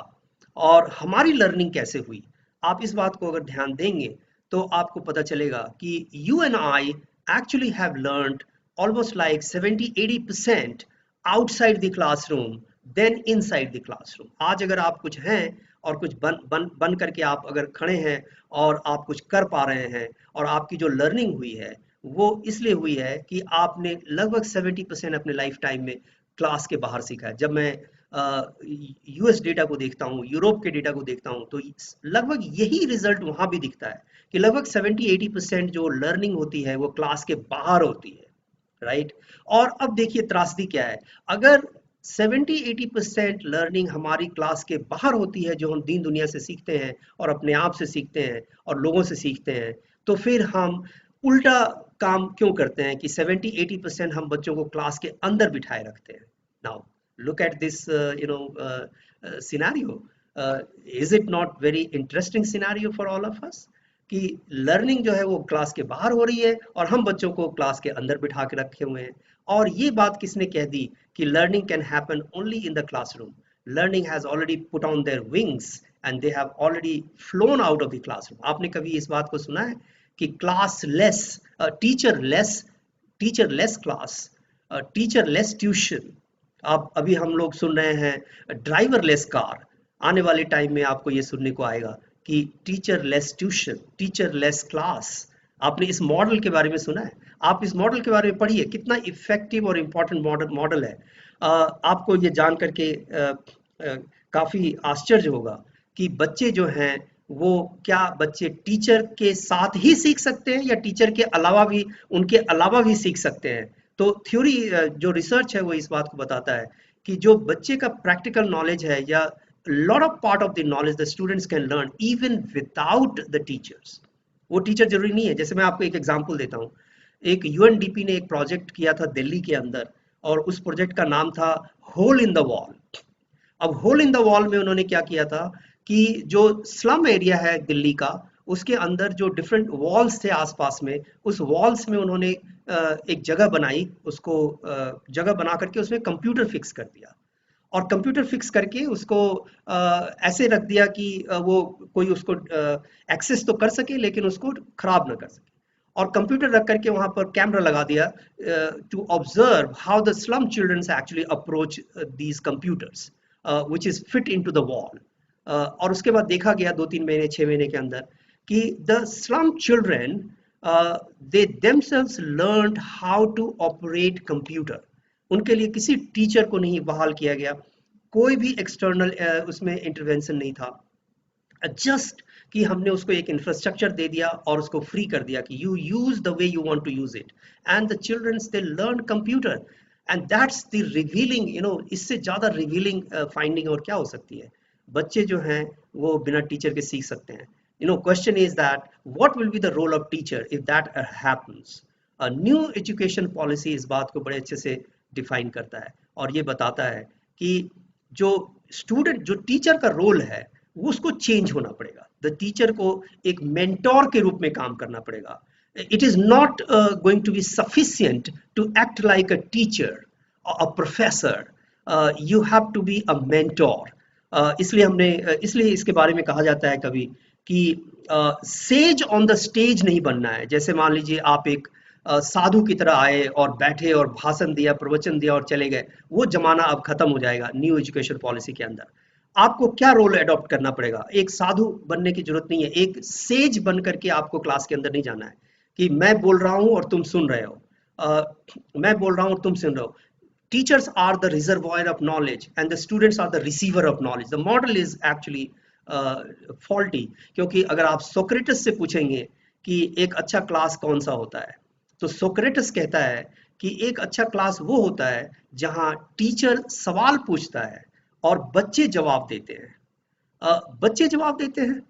और हमारी लर्निंग कैसे हुई। आप इस बात को अगर ध्यान देंगे तो आपको पता चलेगा कि you and I actually have learned almost like 70-80% outside the classroom then inside the classroom. आज अगर आप कुछ हैं और कुछ बन करके आप अगर खड़े हैं और आप कुछ कर पा रहे हैं, और आपकी जो लर्निंग हुई है वो इसलिए हुई है कि आपने लगभग 70% अपने लाइफ टाइम में क्लास के बाहर सीखा है। जब मैं यूएस डेटा को देखता हूँ, यूरोप के डेटा को देखता हूँ, तो लगभग यही रिजल्ट वहां भी दिखता है कि लगभग 70-80% जो लर्निंग होती है वो क्लास के बाहर होती है, राइट। और अब देखिए त्रासदी क्या है, अगर 70-80% लर्निंग हमारी क्लास के बाहर होती है, जो हम दीन दुनिया से सीखते हैं और अपने आप से सीखते हैं और लोगों से सीखते हैं, तो फिर हम उल्टा काम क्यों करते हैं कि 70-80% हम बच्चों को क्लास के अंदर बिठाए रखते हैं। Now look at this scenario, is it not very interesting scenario for all of us, कि लर्निंग जो है वो क्लास के बाहर हो रही है और हम बच्चों को क्लास के अंदर बिठा के रखे हुए हैं। और ये बात किसने कह दी कि learning can happen only in the classroom? Learning has already put on their wings and they have already phloem out of the classroom. आपने कभी इस बात को सुना है कि class less, teacher less class, teacher less tuition? आप अभी हम लोग सुन रहे हैं ड्राइवर लेस कार। आने वाले टाइम में आपको ये सुनने को आएगा कि teacher less tuition, teacher less class. आपने इस मॉडल के बारे में सुना है? आप इस मॉडल के बारे में पढ़िए, कितना इफेक्टिव और इम्पोर्टेंट मॉडल है। आपको ये जान करके काफी आश्चर्य होगा कि बच्चे जो हैं वो, क्या बच्चे टीचर के साथ ही सीख सकते हैं या टीचर के अलावा भी, उनके अलावा भी सीख सकते हैं? तो थ्योरी, जो रिसर्च है वो इस बात को बताता है कि जो बच्चे का प्रैक्टिकल नॉलेज है, या lot of part of the knowledge the students can learn even without the teachers। वो टीचर जरूरी नहीं है। जैसे मैं आपको एक एग्जांपल देता हूँ, एक यूएनडीपी ने एक प्रोजेक्ट किया था दिल्ली के अंदर, और उस प्रोजेक्ट का नाम था होल इन द वॉल। अब होल इन द वॉल में उन्होंने क्या किया था कि जो स्लम एरिया है दिल्ली का, उसके अंदर जो डिफरेंट वॉल्स थे आसपास में, उस वॉल्स में उन्होंने एक जगह बनाई, उसको जगह बना करके उसमें कंप्यूटर फिक्स कर दिया, और कंप्यूटर फिक्स करके उसको ऐसे रख दिया कि वो कोई उसको एक्सेस तो कर सके लेकिन उसको खराब ना कर सके, और कंप्यूटर रख करके वहां पर कैमरा लगा दिया to observe how the slum childrens actually approach these computers which is fit into the wall. और उसके बाद देखा गया 2-3 महीने 6 महीने के अंदर कि the slum children they themselves learned how to operate computer. उनके लिए किसी टीचर को नहीं बहाल किया गया, कोई भी एक्सटर्नल उसमें इंटरवेंशन नहीं था, जस्ट कि हमने उसको एक इंफ्रास्ट्रक्चर दे दिया और उसको फ्री कर दिया कि you use the way you want to use it, and the childrens they learn computer, and that's the revealing, इससे ज्यादा रिवीलिंग फाइंडिंग और क्या हो सकती है। बच्चे जो हैं वो बिना टीचर के सीख सकते हैं। Question is that what will be the role of teacher if that happens. New education policy इस बात को बड़े अच्छे से डिफाइन करता है और ये बताता है कि जो स्टूडेंट, जो टीचर का रोल है वो उसको चेंज होना पड़ेगा। द टीचर को एक मेंटोर के रूप में काम करना पड़ेगा। It is not going to be sufficient to act like a teacher, a professor, you have to be a mentor. इसलिए इसके बारे में कहा जाता है कभी कि सेज ऑन द स्टेज नहीं बनना है। जैसे मान लीजिए आप एक साधु की तरह आए और बैठे और भाषण दिया, प्रवचन दिया और चले गए, वो जमाना अब खत्म हो जाएगा न्यू एजुकेशन पॉलिसी के अंदर। आपको क्या रोल अडॉप्ट करना पड़ेगा? एक साधु बनने की जरूरत नहीं है, एक सेज बन करके आपको क्लास के अंदर नहीं जाना है कि मैं बोल रहा हूं और तुम सुन रहे हो, मैं बोल रहा हूं और तुम सुन रहे हो। Teachers are the reservoir of knowledge and the students are the receiver of knowledge. The model is actually faulty, क्योंकि अगर आप सोक्रेटस से पूछेंगे कि एक अच्छा क्लास कौन सा होता है, तो सोक्रेटस कहता है कि एक अच्छा क्लास वो होता है जहां टीचर सवाल पूछता है और बच्चे जवाब देते हैं। बच्चे जवाब देते हैं।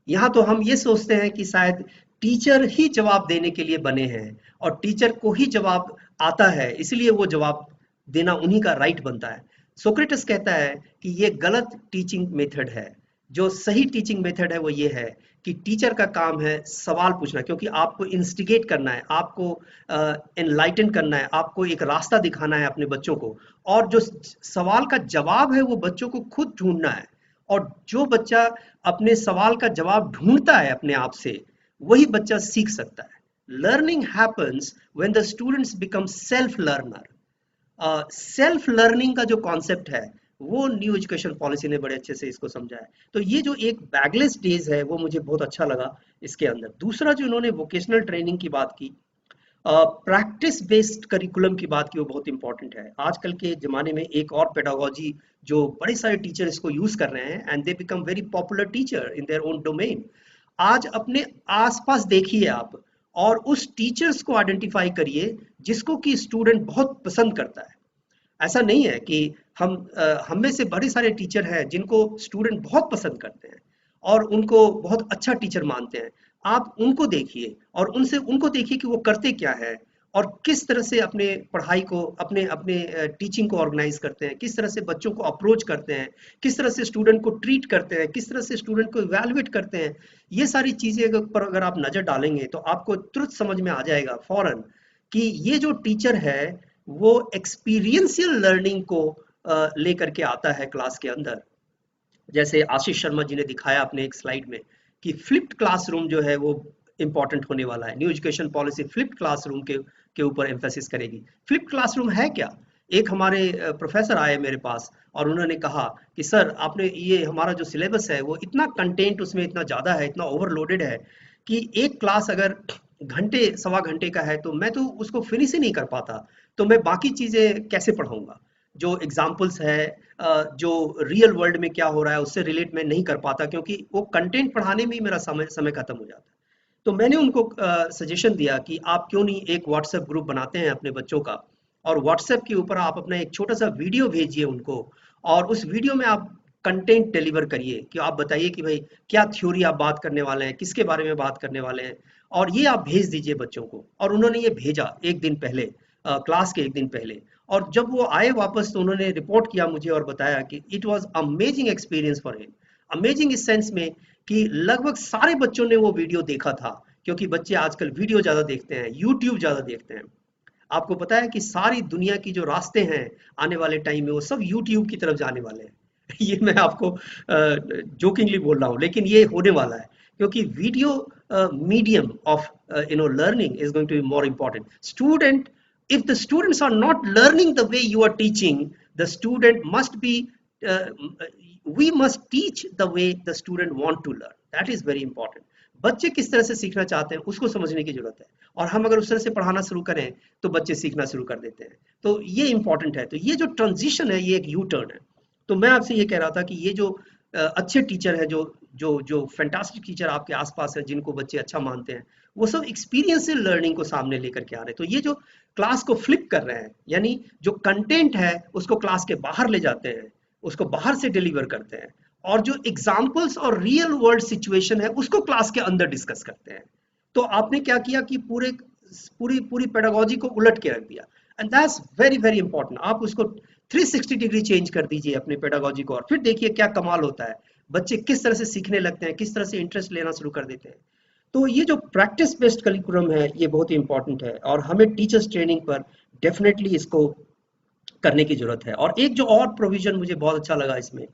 यहाँ तो हम ये सोचते हैं कि शायद टीचर ही जवाब देने के लिए बने हैं और टीचर को ही जवाब आता है, इसलिए वो जवाब देना उन्हीं का राइट बनता है। सोक्रेटिस कहता है कि ये गलत टीचिंग मेथड है। जो सही टीचिंग मेथड है वो ये है कि टीचर का काम है सवाल पूछना, क्योंकि आपको इंस्टिगेट करना है, आपको एनलाइटन करना है, आपको एक रास्ता दिखाना है अपने बच्चों को, और जो सवाल का जवाब है वो बच्चों को खुद ढूंढना है। और जो बच्चा अपने सवाल का जवाब ढूंढता है अपने आप से, वही बच्चा सीख सकता है। Learning happens when the students become self learner. Self learning का जो कॉन्सेप्ट है वो न्यू एजुकेशन पॉलिसी ने बड़े अच्छे से इसको समझा है। तो ये जो एक बैगलेस डेज है वो मुझे बहुत अच्छा लगा इसके अंदर। दूसरा जो इन्होंने वोकेशनल ट्रेनिंग की बात की, प्रैक्टिस बेस्ड करिकुलम की बात की, वो बहुत इंपॉर्टेंट है। आजकल के जमाने में एक और पेडागोजी जो बड़े सारे टीचर इसको यूज कर रहे हैं, and they become very popular teacher in their own domain. आज अपने आसपास देखिए आप और उस टीचर्स को आइडेंटिफाई करिए जिसको कि स्टूडेंट बहुत पसंद करता है। ऐसा नहीं है कि हम में से बड़े सारे टीचर हैं जिनको स्टूडेंट बहुत पसंद करते हैं और उनको बहुत अच्छा टीचर मानते हैं। आप उनको देखिए और उनको देखिए कि वो करते क्या है और किस तरह से अपने पढ़ाई को, अपने अपने टीचिंग को ऑर्गेनाइज करते हैं, किस तरह से बच्चों को अप्रोच करते हैं, किस तरह से स्टूडेंट को ट्रीट करते हैं, किस तरह से स्टूडेंट को इवैल्यूएट करते हैं। ये सारी चीजें पर अगर आप नजर डालेंगे तो आपको तुरंत समझ में आ जाएगा फौरन कि ये जो टीचर है वो एक्सपीरियंशियल लर्निंग को लेकर के आता है क्लास के अंदर। जैसे आशीष शर्मा जी ने दिखाया अपने एक स्लाइड में कि फ्लिप्ड क्लासरूम जो है वो इंपॉर्टेंट होने वाला है। New education policy flipped classroom के ऊपर एम्फेसिस करेगी। फ्लिप्ड क्लासरूम है क्या? एक हमारे प्रोफेसर आए मेरे पास और उन्होंने कहा कि सर आपने ये हमारा जो सिलेबस है वो इतना कंटेंट उसमें इतना ज़्यादा है, इतना ओवरलोडेड है कि एक क्लास अगर घंटे सवा घंटे का है तो मैं तो उसको फिनिश ही नहीं कर पाता, तो मैं बाकी चीज़ें कैसे पढ़ाऊंगा? जो एग्जाम्पल्स है, जो रियल वर्ल्ड में क्या हो रहा है उससे रिलेट मैं नहीं कर पाता, क्योंकि वो कंटेंट पढ़ाने में ही मेरा समय खत्म हो जाता है। तो मैंने उनको सजेशन दिया कि आप क्यों नहीं एक व्हाट्सएप ग्रुप बनाते हैं अपने बच्चों का, और व्हाट्सएप के ऊपर आप अपना एक छोटा सा वीडियो भेजिए उनको, और उस वीडियो में आप कंटेंट डिलीवर करिए कि आप बताइए कि भाई क्या थ्योरी आप बात करने वाले हैं, किसके बारे में बात करने वाले हैं, और ये आप भेज दीजिए बच्चों को। और उन्होंने ये भेजा एक दिन पहले, क्लास के एक दिन पहले, और जब वो आए वापस तो उन्होंने रिपोर्ट किया मुझे और बताया कि it was amazing experience for him. Amazing इस सेंस में कि लगभग सारे बच्चों ने वो वीडियो देखा था, क्योंकि बच्चे आजकल वीडियो ज्यादा देखते हैं, यूट्यूब ज्यादा देखते हैं। आपको पता है कि सारी दुनिया की जो रास्ते हैं आने वाले टाइम में वो सब यूट्यूब की तरफ जाने वाले हैं। ये मैं आपको जोकिंगली बोल रहा हूँ, लेकिन ये होने वाला है, क्योंकि video medium of learning is going to be more important. Student, if the students are not learning the way you are teaching, the student must be uh, we must teach the way the student want to learn. That is very important. बच्चे किस तरह से सीखना चाहते हैं उसको समझने की जरूरत है, और हम अगर उस तरह से पढ़ाना शुरू करें तो बच्चे सीखना शुरू कर देते हैं। तो ये इंपॉर्टेंट है। तो ये जो ट्रांजिशन है ये एक यू टर्न है। तो मैं आपसे ये कह रहा था कि ये जो अच्छे टीचर है, जो जो जो फैंटास्टिक टीचर आपके आसपास है, जिनको बच्चे अच्छा मानते हैं, वो सब एक्सपीरियंशियल लर्निंग को सामने लेकर के आ रहे हैं। तो ये जो क्लास को फ्लिप कर रहे हैं, यानी जो कंटेंट है उसको क्लास के बाहर ले जाते हैं, उसको बाहर से डिलीवर करते हैं, और जो एग्जाम्पल्स और रियल वर्ल्ड सिचुएशन है उसको क्लास के अंदर डिस्कस करते हैं। तो आपने क्या किया कि पूरे पूरी पूरी पेडागोजी को उलट के रख दिया, and that's very very important. आप उसको 360 डिग्री चेंज कर दीजिए अपने पेडागोजी को, और फिर देखिए क्या कमाल होता है। बच्चे किस तरह से सीखने लगते हैं, किस तरह से इंटरेस्ट लेना शुरू कर देते हैं। तो ये जो प्रैक्टिस बेस्ड करिकुलम है ये बहुत ही इंपॉर्टेंट है, और हमें टीचर्स ट्रेनिंग पर डेफिनेटली इसको करने की जरूरत है। और एक जो और प्रोविजन मुझे बहुत अच्छा लगा इसमें,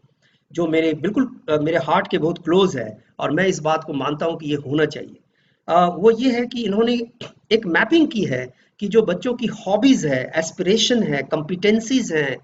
जो मेरे बिल्कुल मेरे हार्ट के बहुत क्लोज है, और मैं इस बात को मानता हूं कि ये होना चाहिए, वो ये है कि इन्होंने एक मैपिंग की है कि जो बच्चों की हॉबीज है, एस्पिरेशन है, कॉम्पिटेंसीज हैं,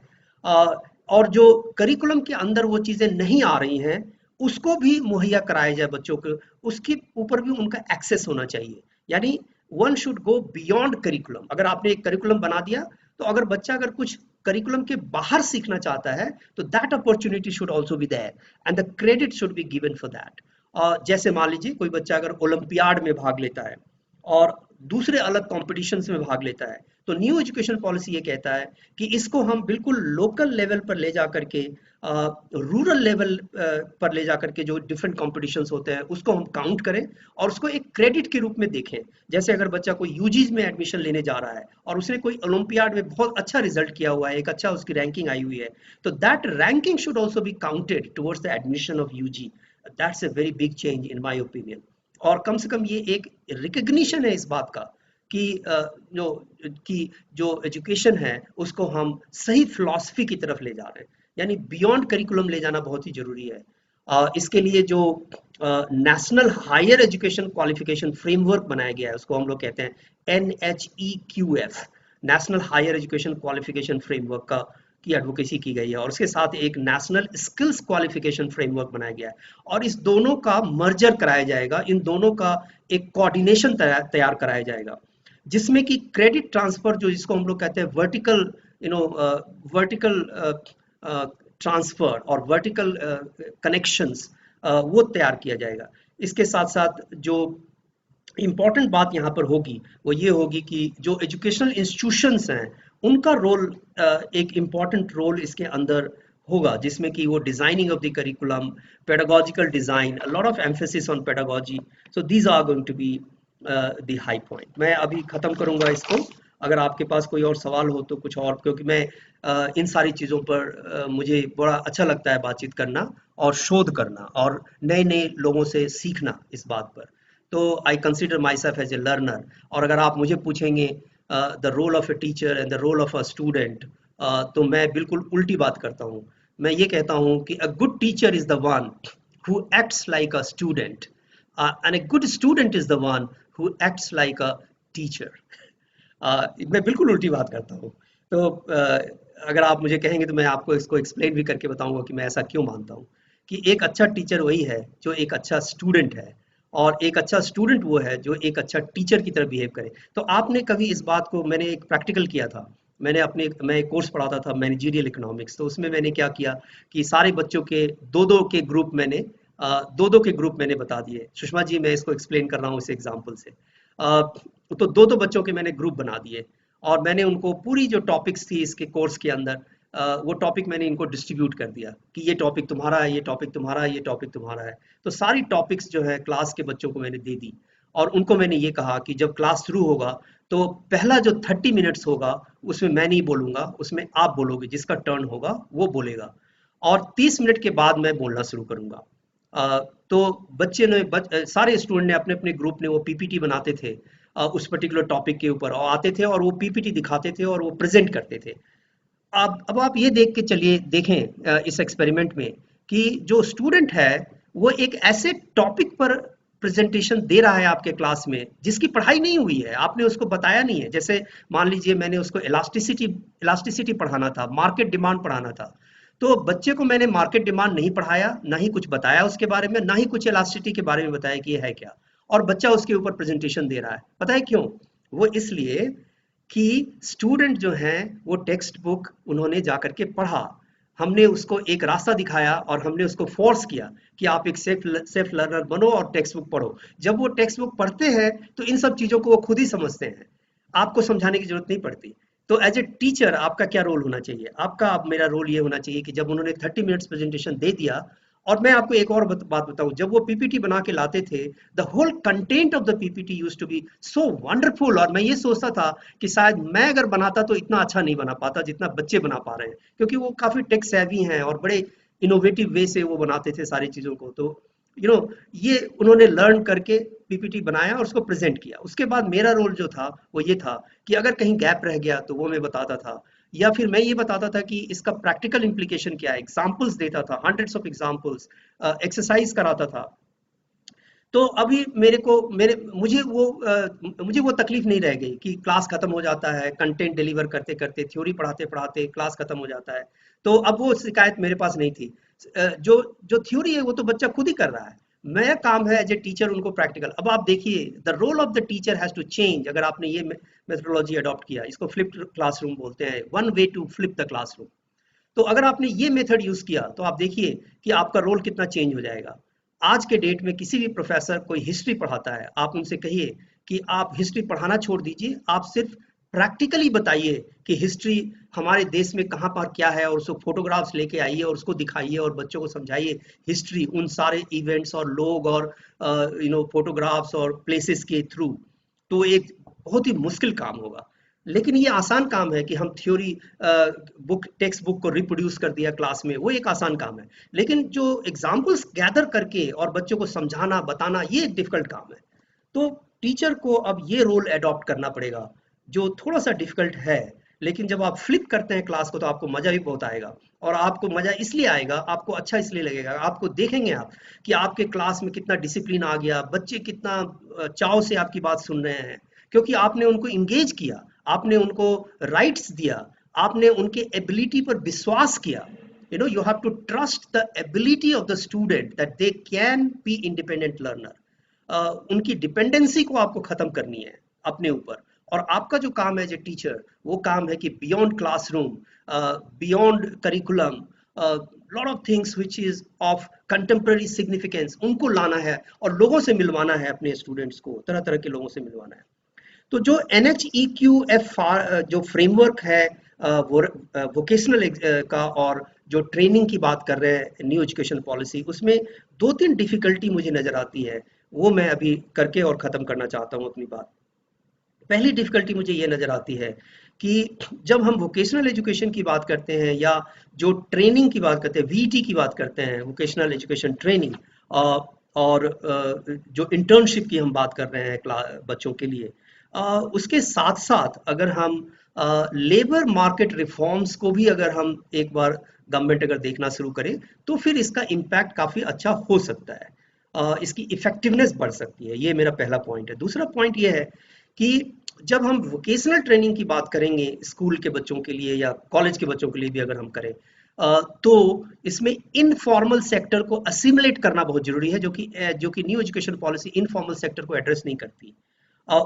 और जो करिकुलम के अंदर वो चीजें नहीं आ रही हैं उसको भी मुहैया कराया जाए बच्चों को, उसके ऊपर भी उनका एक्सेस होना चाहिए। यानी one should go beyond curriculum. अगर आपने एक करिकुलम बना दिया, तो अगर बच्चा अगर कुछ करिकुलम के बाहर सीखना चाहता है तो that opportunity should also be there, and the credit should be given for that. जैसे मान लीजिए कोई बच्चा अगर ओलंपियाड में भाग लेता है और दूसरे अलग कॉम्पिटिशन्स में भाग लेता है, तो न्यू एजुकेशन पॉलिसी ये कहता है कि इसको हम बिल्कुल लोकल लेवल पर ले जा करके, रूरल लेवल पर ले जा करके जो डिफरेंट कॉम्पिटिशन्स होते हैं उसको हम काउंट करें और उसको एक क्रेडिट के रूप में देखें। जैसे अगर बच्चा कोई यूजीज में एडमिशन लेने जा रहा है और उसने कोई ओलंपियाड में बहुत अच्छा रिजल्ट किया हुआ है, एक अच्छा उसकी रैंकिंग आई हुई है, तो that ranking should also be counted towards the admission of UG. That's a very big change in my opinion. और कम से कम ये एक रिकग्निशन है इस बात का कि जो एजुकेशन है उसको हम सही फिलॉसफी की तरफ ले जा रहे हैं, यानी बियॉन्ड करिकुलम ले जाना बहुत ही जरूरी है। इसके लिए जो national higher education qualification framework बनाया गया है उसको हम लोग कहते हैं NHEQF, national higher education qualification framework का की एडवोकेसी की गई है, और उसके साथ एक नेशनल स्किल्स क्वालिफिकेशन फ्रेमवर्क बनाया गया है, और इस दोनों का मर्जर कराया जाएगा, इन दोनों का एक कोऑर्डिनेशन तैयार कराया जाएगा, जिसमें कि क्रेडिट ट्रांसफर, जो जिसको हम लोग कहते हैं वर्टिकल वर्टिकल ट्रांसफर और वर्टिकल कनेक्शंस, वो तैयार किया जाएगा। इसके साथ साथ जो इम्पॉर्टेंट बात यहाँ पर होगी वो ये होगी कि जो एजुकेशनल इंस्टीट्यूशंस हैं उनका रोल, एक इम्पॉर्टेंट रोल इसके अंदर होगा, जिसमें कि वो designing of the curriculum, pedagogical design, a lot of emphasis on pedagogy. So these are going to be the high point. मैं अभी खत्म करूंगा इसको, अगर आपके पास कोई और सवाल हो तो कुछ और, क्योंकि मैं इन सारी चीज़ों पर मुझे बड़ा अच्छा लगता है बातचीत करना और शोध करना और नए नए लोगों से सीखना इस बात पर। तो I consider myself as a learner. और अगर आप मुझे पूछेंगे the role of a teacher and the role of a student, तो मैं बिल्कुल उल्टी बात करता हूँ। मैं ये कहता हूँ कि a good teacher is the one who acts like a student, and a good student is the one who acts like a teacher. मैं बिल्कुल उल्टी बात करता हूँ। तो अगर आप मुझे कहेंगे तो मैं आपको इसको एक्सप्लेन भी करके बताऊंगा कि मैं ऐसा क्यों मानता हूँ कि एक अच्छा टीचर वही है जो एक अच्छा स्टूडेंट है, और एक अच्छा स्टूडेंट वो है जो एक अच्छा टीचर की तरह बिहेव करे। तो आपने कभी इस बात को, मैंने एक प्रैक्टिकल किया था, मैं एक कोर्स पढ़ाता था मैनेजरियल इकोनॉमिक्स, तो उसमें मैंने क्या किया कि सारे बच्चों के दो के ग्रुप मैंने दो के ग्रुप मैंने बता दिए। सुषमा जी, मैं इसको एक्सप्लेन कर रहा हूँ इस एग्जाम्पल से। तो दो बच्चों के मैंने ग्रुप बना दिए, और मैंने उनको पूरी जो टॉपिक्स थी इसके कोर्स के अंदर, वो टॉपिक मैंने इनको डिस्ट्रीब्यूट कर दिया कि ये टॉपिक तुम्हारा है, ये टॉपिक तुम्हारा है, ये टॉपिक तुम्हारा है। तो सारी टॉपिक्स जो है क्लास के बच्चों को मैंने दे दी, और उनको मैंने ये कहा कि जब क्लास शुरू होगा तो पहला जो 30 मिनट्स होगा उसमें मैं नहीं बोलूंगा, उसमें आप बोलोगे, जिसका टर्न होगा वो बोलेगा, और 30 मिनट के बाद मैं बोलना शुरू करूंगा। तो बच्चे ने सारे स्टूडेंट ने अपने अपने ग्रुप ने वो पीपीटी बनाते थे उस पर्टिकुलर टॉपिक के ऊपर, और आते थे और वो पीपीटी दिखाते थे और वो प्रेजेंट करते थे। अब आप ये देख के चलिए, देखें इस एक्सपेरिमेंट में कि जो स्टूडेंट है वो एक ऐसे टॉपिक पर प्रेजेंटेशन दे रहा है आपके क्लास में जिसकी पढ़ाई नहीं हुई है, आपने उसको बताया नहीं है। जैसे मान लीजिए मैंने उसको इलास्टिसिटी पढ़ाना था, मार्केट डिमांड पढ़ाना था, तो बच्चे को मैंने मार्केट डिमांड नहीं पढ़ाया, ना ही कुछ बताया उसके बारे में, ना ही कुछ इलास्टिसिटी के बारे में बताया कि ये है क्या, और बच्चा उसके ऊपर प्रेजेंटेशन दे रहा है। पता है क्यों? वो इसलिए कि स्टूडेंट जो हैं वो टेक्स्ट बुक उन्होंने जाकर के पढ़ा, हमने उसको एक रास्ता दिखाया और हमने उसको फोर्स किया कि आप एक सेफ लर्नर बनो और टेक्स्ट बुक पढ़ो। जब वो टेक्स्ट बुक पढ़ते हैं तो इन सब चीजों को वो खुद ही समझते हैं, आपको समझाने की जरूरत नहीं पड़ती। तो एज ए टीचर आपका क्या रोल होना चाहिए? आपका, अब मेरा रोल ये होना चाहिए कि जब उन्होंने 30 मिनट्स प्रेजेंटेशन दे दिया, और मैं आपको एक और बात बताऊं, जब वो पीपीटी बना के लाते थे, the whole content of the PPT used to be so wonderful, और मैं ये सोचता था कि शायद मैं अगर बनाता तो इतना अच्छा नहीं बना पाता जितना बच्चे बना पा रहे हैं, क्योंकि वो काफी टेक सेवी हैं और बड़े इनोवेटिव वे से वो बनाते थे सारी चीजों को। तो ये उन्होंने लर्न करके पीपीटी बनाया और उसको प्रेजेंट किया। उसके बाद मेरा रोल जो था वो ये था कि अगर कहीं गैप रह गया तो वो मैं बताता था, या फिर मैं ये बताता था कि इसका प्रैक्टिकल इम्प्लीकेशन क्या है, एग्जाम्पल्स देता था, हंड्रेड्स ऑफ एग्जाम्पल्स, एक्सरसाइज कराता था। तो अभी मुझे वो तकलीफ नहीं रह गई कि क्लास खत्म हो जाता है, कंटेंट डिलीवर करते करते, थ्योरी पढ़ाते पढ़ाते क्लास खत्म हो जाता है। तो अब वो शिकायत मेरे पास नहीं थी। जो जो थ्योरी है वो तो बच्चा खुद ही कर रहा है, मेरा काम है एज ए टीचर उनको प्रैक्टिकल। अब आप देखिए, the role of the teacher has to change. अगर आपने ये मेथोडोलॉजी अडॉप्ट किया, इसको फ्लिप्ड क्लासरूम बोलते हैं, one way to flip the classroom. तो अगर आपने ये मेथड यूज किया तो आप देखिए कि आपका रोल कितना चेंज हो जाएगा। आज के डेट में किसी भी प्रोफेसर कोई हिस्ट्री पढ़ाता है, आप उनसे कहिए कि आप हिस्ट्री पढ़ाना छोड़ दीजिए, आप सिर्फ प्रैक्टिकली बताइए कि हिस्ट्री हमारे देश में कहाँ पर क्या है, और उसको फोटोग्राफ्स लेके आइए और उसको दिखाइए और बच्चों को समझाइए हिस्ट्री, उन सारे इवेंट्स और लोग और फोटोग्राफ्स और प्लेसेस के थ्रू। तो एक बहुत ही मुश्किल काम होगा, लेकिन ये आसान काम है कि हम थ्योरी टेक्स्ट बुक को रिप्रोड्यूस कर दिया क्लास में, वो एक आसान काम है। लेकिन जो एग्जाम्पल्स गैदर करके और बच्चों को समझाना बताना, ये एक डिफिकल्ट काम है। तो टीचर को अब ये रोल अडॉप्ट करना पड़ेगा जो थोड़ा सा डिफिकल्ट है, लेकिन जब आप फ्लिप करते हैं क्लास को तो आपको मजा भी बहुत आएगा। और आपको मजा इसलिए आएगा, आपको अच्छा इसलिए लगेगा, आपको देखेंगे आप कि आपके क्लास में कितना डिसिप्लिन आ गया, बच्चे कितना चाव से आपकी बात सुन रहे हैं, क्योंकि आपने उनको इंगेज किया, आपने उनको राइट्स दिया, आपने उनके एबिलिटी पर विश्वास किया। You have to trust the ability of the student that they can be independent learner. उनकी डिपेंडेंसी को आपको खत्म करनी है अपने ऊपर। और आपका जो काम है एज ए टीचर, वो काम है कि beyond classroom, beyond curriculum, lot of things which is of contemporary significance, उनको लाना है और लोगों से मिलवाना है, अपने स्टूडेंट्स को तरह तरह के लोगों से मिलवाना है। तो जो NHEQF जो फ्रेमवर्क है वोकेशनल का, और जो ट्रेनिंग की बात कर रहे हैं न्यू एजुकेशन पॉलिसी, उसमें 2-3 डिफिकल्टी मुझे नजर आती है, वो मैं अभी करके और खत्म करना चाहता हूँ अपनी बात। पहली डिफिकल्टी मुझे ये नजर आती है कि जब हम वोकेशनल एजुकेशन की बात करते हैं या जो ट्रेनिंग की बात करते हैं, VET की बात करते हैं, वोकेशनल एजुकेशन ट्रेनिंग, और जो इंटर्नशिप की हम बात कर रहे हैं बच्चों के लिए, उसके साथ साथ अगर हम लेबर मार्केट रिफॉर्म्स को भी अगर हम एक बार गवर्नमेंट अगर देखना शुरू करे, तो फिर इसका इम्पैक्ट काफी अच्छा हो सकता है, इसकी इफेक्टिवनेस बढ़ सकती है। ये मेरा पहला पॉइंट है। दूसरा पॉइंट ये है कि जब हम वोकेशनल ट्रेनिंग की बात करेंगे स्कूल के बच्चों के लिए या कॉलेज के बच्चों के लिए भी अगर हम करें, तो इसमें इनफॉर्मल सेक्टर को असिमुलेट करना बहुत जरूरी है, जो कि new education policy informal sector को एड्रेस नहीं करती।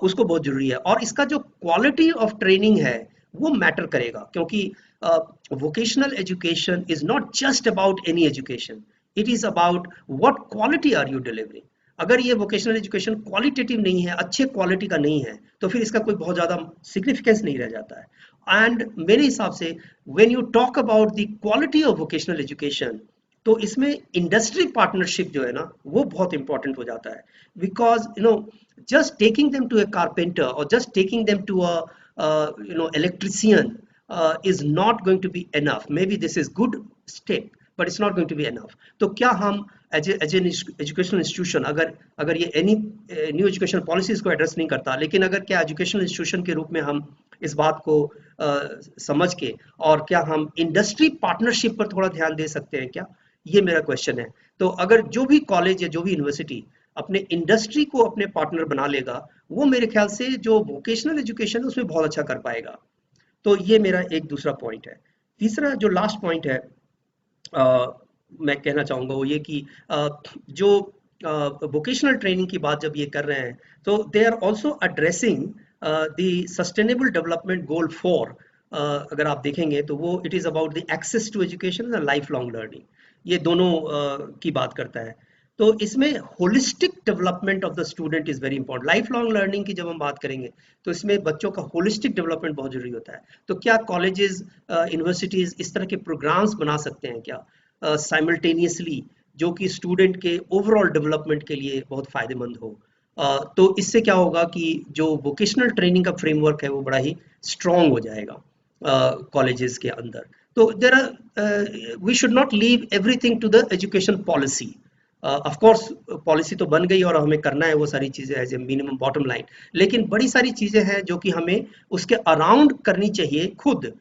उसको बहुत जरूरी है। और इसका जो क्वालिटी ऑफ ट्रेनिंग है वो मैटर करेगा, क्योंकि vocational education is not just about any education, it is about what quality are you delivering. अगर ये वोकेशनल एजुकेशन क्वालिटेटिव नहीं है, अच्छे क्वालिटी का नहीं है, तो फिर इसका कोई बहुत ज्यादा सिग्निफिकेंस नहीं रह जाता है। एंड मेरे हिसाब से when you talk about the quality of vocational education, तो इसमें इंडस्ट्री पार्टनरशिप जो है ना, वो बहुत इंपॉर्टेंट हो जाता है। Because just taking them to a carpenter or just taking them to a electrician is not going to be enough. Maybe this is good step, but it's not going to be enough. तो क्या हम as an educational institution, अगर ये any new education policies को address नहीं करता, लेकिन अगर क्या एजुकेशनल इंस्टीट्यूशन के रूप में हम इस बात को समझ के, और क्या हम इंडस्ट्री पार्टनरशिप पर थोड़ा ध्यान दे सकते हैं क्या, ये मेरा क्वेश्चन है। तो अगर जो भी कॉलेज या जो भी यूनिवर्सिटी अपने इंडस्ट्री को अपने पार्टनर बना लेगा, वो मेरे ख्याल से जो वोकेशनल एजुकेशन है उसमें बहुत अच्छा कर पाएगा। तो ये मेरा एक दूसरा पॉइंट है। तीसरा जो लास्ट पॉइंट है मैं कहना चाहूँगा वो ये कि जो वोकेशनल ट्रेनिंग की बात जब ये कर रहे हैं, तो they are also addressing the sustainable development goal 4। अगर आप देखेंगे तो वो it is about the access to education and life long learning, ये दोनों की बात करता है। तो इसमें holistic development of the student is very important. Life long learning की जब हम बात करेंगे तो इसमें बच्चों का होलिस्टिक डेवलपमेंट बहुत जरूरी होता है। तो क्या कॉलेजेस यूनिवर्सिटीज इस तरह के प्रोग्राम्स बना सकते हैं क्या साइमल्टेनियसली, जो कि स्टूडेंट के ओवरऑल डेवलपमेंट के लिए बहुत फायदेमंद हो। तो इससे क्या होगा कि जो वोकेशनल ट्रेनिंग का फ्रेमवर्क है वो बड़ा ही स्ट्रॉन्ग हो जाएगा कॉलेजेस के अंदर। तो there are we should not leave everything to the education policy. Of course policy तो बन गई और हमें करना है वो सारी चीजें as a minimum bottom line, लेकिन बड़ी सारी चीजें हैं जो कि हमें उसके अराउंड करनी चाहिए खुद,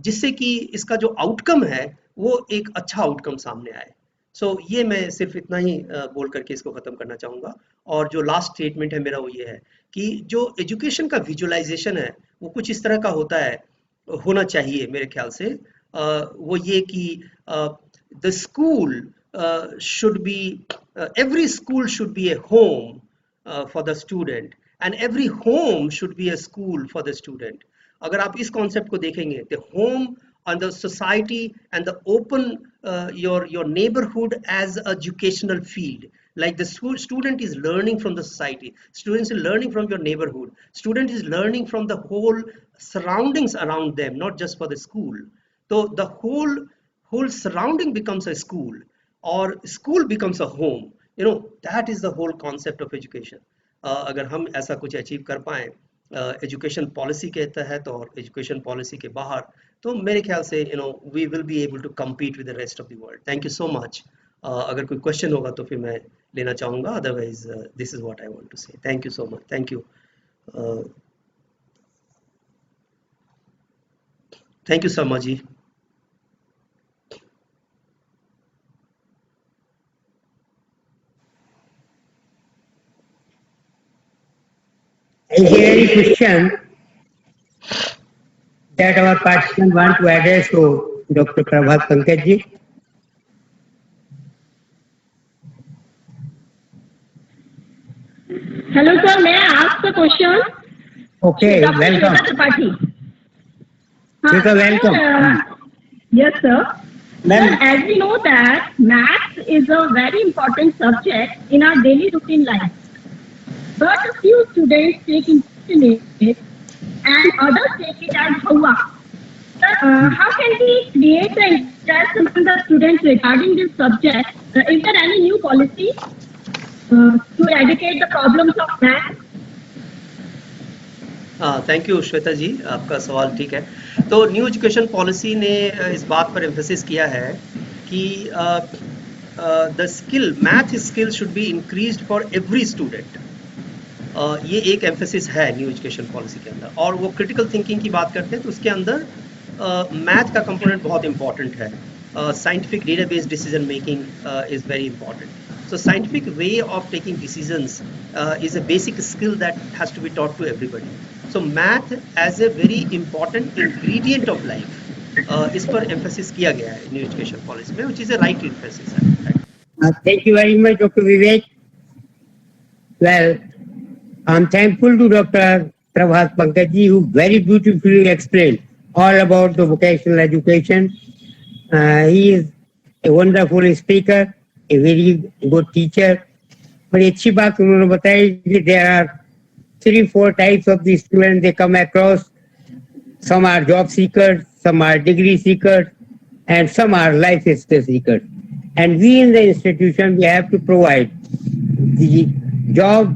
जिससे कि इसका जो आउटकम है वो एक अच्छा आउटकम सामने आए। सो ये मैं सिर्फ इतना ही बोल करके इसको खत्म करना चाहूंगा। और जो लास्ट स्टेटमेंट है मेरा वो ये है कि जो एजुकेशन का विजुअलाइजेशन है वो कुछ इस तरह का होना चाहिए मेरे ख्याल से। वो ये कि the school should be every school should be a home for the student and every home should be a school for the student। अगर आप इस कॉन्सेप्ट को देखेंगे तो home and the society and the open your neighborhood as educational field, like the student is learning from the society, students are learning from your neighborhood, student is learning from the whole surroundings around them, not just for the school. So the whole surrounding becomes a school or school becomes a home, you know, that is the whole concept of education। अगर हम ऐसा कुछ achieve कर पाए education policy के तहत और education policy के बाहर, तो मेरे ख्याल से you know we will be able to compete with the rest of the world. Thank you so much. अगर कोई क्वेश्चन होगा तो फिर मैं लेना चाहूँगा, otherwise this is what I want to say. Thank you so much. Thank you. Thank you Sharma ji. Is there any question that our participants want to address to Dr. Prabhat Pankaj ji? Hello sir, may I ask the question? Okay, welcome. Shweta, welcome. Yes sir. Sir, as we know that maths is a very important subject in our daily routine life, but a few students take interest in it and others take it as Hawa. Sir, how can we create the interest among the students regarding this subject? Is there any new policy to eradicate the problems of math? Thank you Shweta ji, आपका सवाल ठीक है। तो new education policy ने इस बात पर emphasis किया है कि the skill math skill should be increased for every student. ये एक एम्फेसिस है न्यू एजुकेशन पॉलिसी के अंदर। और वो क्रिटिकल थिंकिंग की बात करते हैं तो उसके अंदर मैथ का कंपोनेंट बहुत इंपॉर्टेंट है। Scientific data based decision making is very important. So scientific way of taking decisions is a basic skill that has to be taught to everybody. So math as a very important ingredient of life, इस पर emphasis किया गया है new education policy में, which is a right emphasis. Thank you very much, Dr. Vivek. Well, I'm thankful to Dr. Prabhat Pankaj ji, who very beautifully explained all about the vocational education. He is a wonderful speaker, a very good teacher. बड़ी अच्छी बात उन्होंने बताई कि there are 3-4 types of the students they come across. Some are job seekers, some are degree seekers, and some are life skill seekers. And we in the institution, we have to provide the job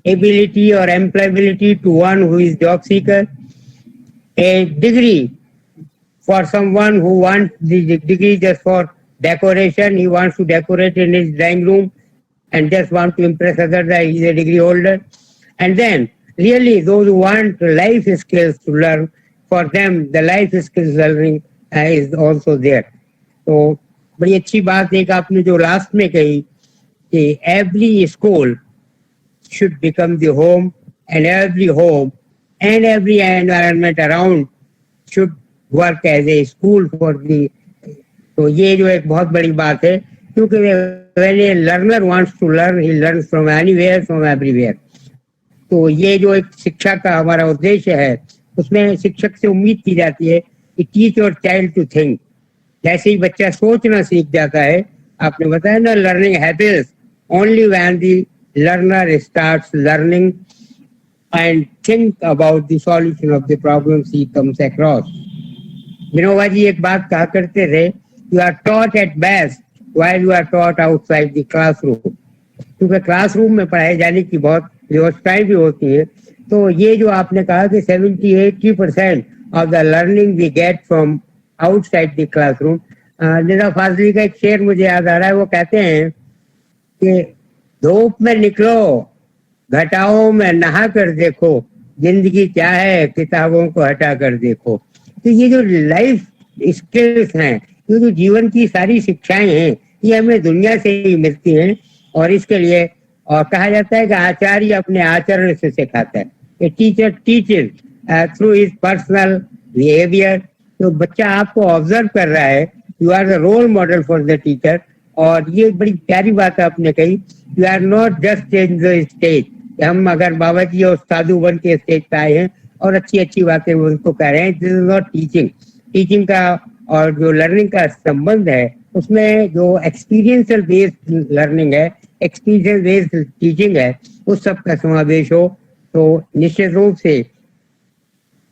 ability or employability to one who is job seeker, a degree for someone who wants the degree just for decoration. He wants to decorate in his drawing room and just want to impress others that he's a degree holder. And then really those who want life skills to learn, for them the life skills learning is also there. तो बड़ी अच्छी बात एक आपने जो last में कही कि every school should become the home, and every home and every environment around should work as a school for the. तो ये जो एक बहुत बड़ी बात है, क्योंकि when a learner wants to learn, he learns from anywhere, from everywhere. तो ये जो एक शिक्षा का हमारा उद्देश्य है, उसमें शिक्षक से उम्मीद की जाती है कि teach your child to think. जैसे ही बच्चा सोचना सीख जाता है, आपने बताया ना, learning happens only when the learner starts learning and think about the solution of the problems he comes across. Vinoba ji एक बात कहा करते थे, you are taught at best while you are taught outside the classroom. क्योंकि classroom में पढ़ाए जाने की बहुत व्यवस्थाएं भी होती है. तो ये जो आपने कहा कि 70-80% of the learning we get from outside the classroom. निज़ा Fazli का एक शेर मुझे याद आ रहा है. वो कहते हैं कि धूप में निकलो, घटाओं में नहा कर देखो, जिंदगी क्या है किताबों को हटा कर देखो. तो ये जो लाइफ स्किल्स हैं, ये जो जीवन की सारी शिक्षाएं हैं, ये हमें दुनिया से ही मिलती हैं. और इसके लिए और कहा जाता है कि आचार्य अपने आचरण से सिखाता है. A teacher teaches through his personal behaviour. तो बच्चा आपको ऑब्जर्व कर रहा है, you are the role model for the teacher. और ये बड़ी प्यारी बात आपने कही, you are not just in the stage. हम अगर बाबा जी और साधु बन के स्टेज पे आए हैं और अच्छी अच्छी बातें उनको कह रहे हैं, this is not teaching. Teaching का और जो लर्निंग का संबंध है, उसमें जो एक्सपीरियंशियल बेस्ड लर्निंग है, एक्सपीरियंस बेस्ड टीचिंग है, उस सब का समावेश हो. तो निश्चित रूप से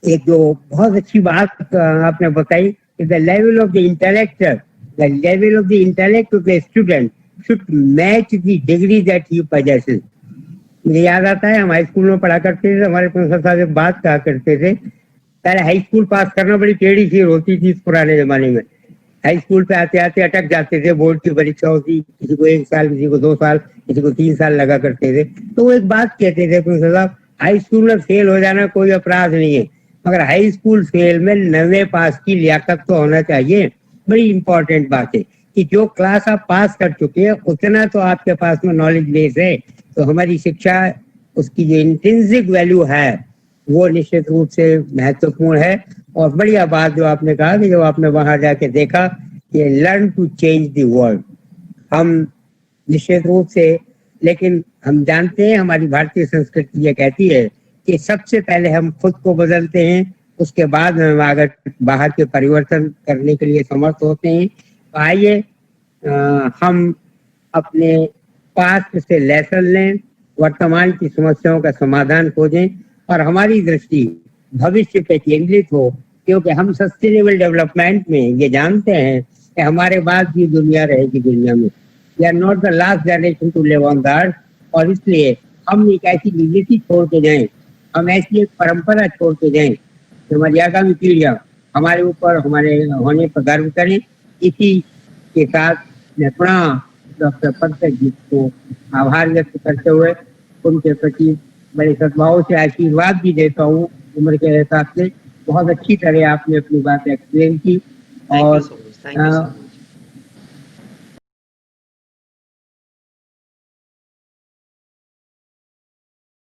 एक जो बहुत अच्छी बात आपने बताई कि the level of the intellectual, the level of the intellect of the student should match the degree that he possesses. मुझे याद आता है हम हाई स्कूल में पढ़ा करते थे, हमारे प्रोफेसर साहब एक बात कहा करते थे, पहले हाई स्कूल पास करना बड़ी टेढ़ी फीर होती थी. इस पुराने जमाने में हाई स्कूल पे आते आते अटक जाते थे. बोर्ड की परीक्षा होती, किसी को 1 साल, किसी को 2 साल, किसी को 3 साल लगा करते थे. तो वो एक बात कहते थे प्रोफेसर साहब, हाई स्कूल में फेल हो जाना कोई अपराध नहीं है, मगर हाई स्कूल फेल में 90 पास की लियाकत तो होना चाहिए. बड़ी इंपॉर्टेंट बात है कि जो क्लास आप पास कर चुके हैं उतना तो आपके पास में नॉलेज बेस है. तो हमारी शिक्षा, उसकी जो इंट्रिंसिक वैल्यू है वो निश्चित रूप से महत्वपूर्ण है. और बढ़िया बात जो आपने कहा कि जब आपने वहां जाके देखा कि learn to change the world, हम निश्चित रूप से, लेकिन हम जानते हैं हमारी भारतीय संस्कृति ये कहती है कि सबसे पहले हम खुद को बदलते हैं, उसके बाद हम अगर बाहर के परिवर्तन करने के लिए समर्थ होते हैं. तो आइए हम अपने पास्ट से लेसन लें, वर्तमान की समस्याओं का समाधान खोजें और हमारी दृष्टि भविष्य पे केंद्रित हो. क्योंकि हम सस्टेनेबल डेवलपमेंट में ये जानते हैं कि हमारे बाद भी दुनिया रहेगी दुनिया में. We are not the last generation to live on the earth. और इसलिए हम एक ऐसी लीगेसी छोड़ के जाएं, हम ऐसी एक परंपरा छोड़ के जाएं कि हमारी आगामी पीढ़ियां हमारे ऊपर, हमारे होने पर गर्व करें. इसी के साथ मैं पुनः डॉक्टर पंकज जी को आभार व्यक्त करते हुए उनके प्रति बड़े सद्भाव से आशीर्वाद भी देता हूँ. उम्र के हिसाब से बहुत अच्छी तरह आपने अपनी बात एक्सप्लेन की. और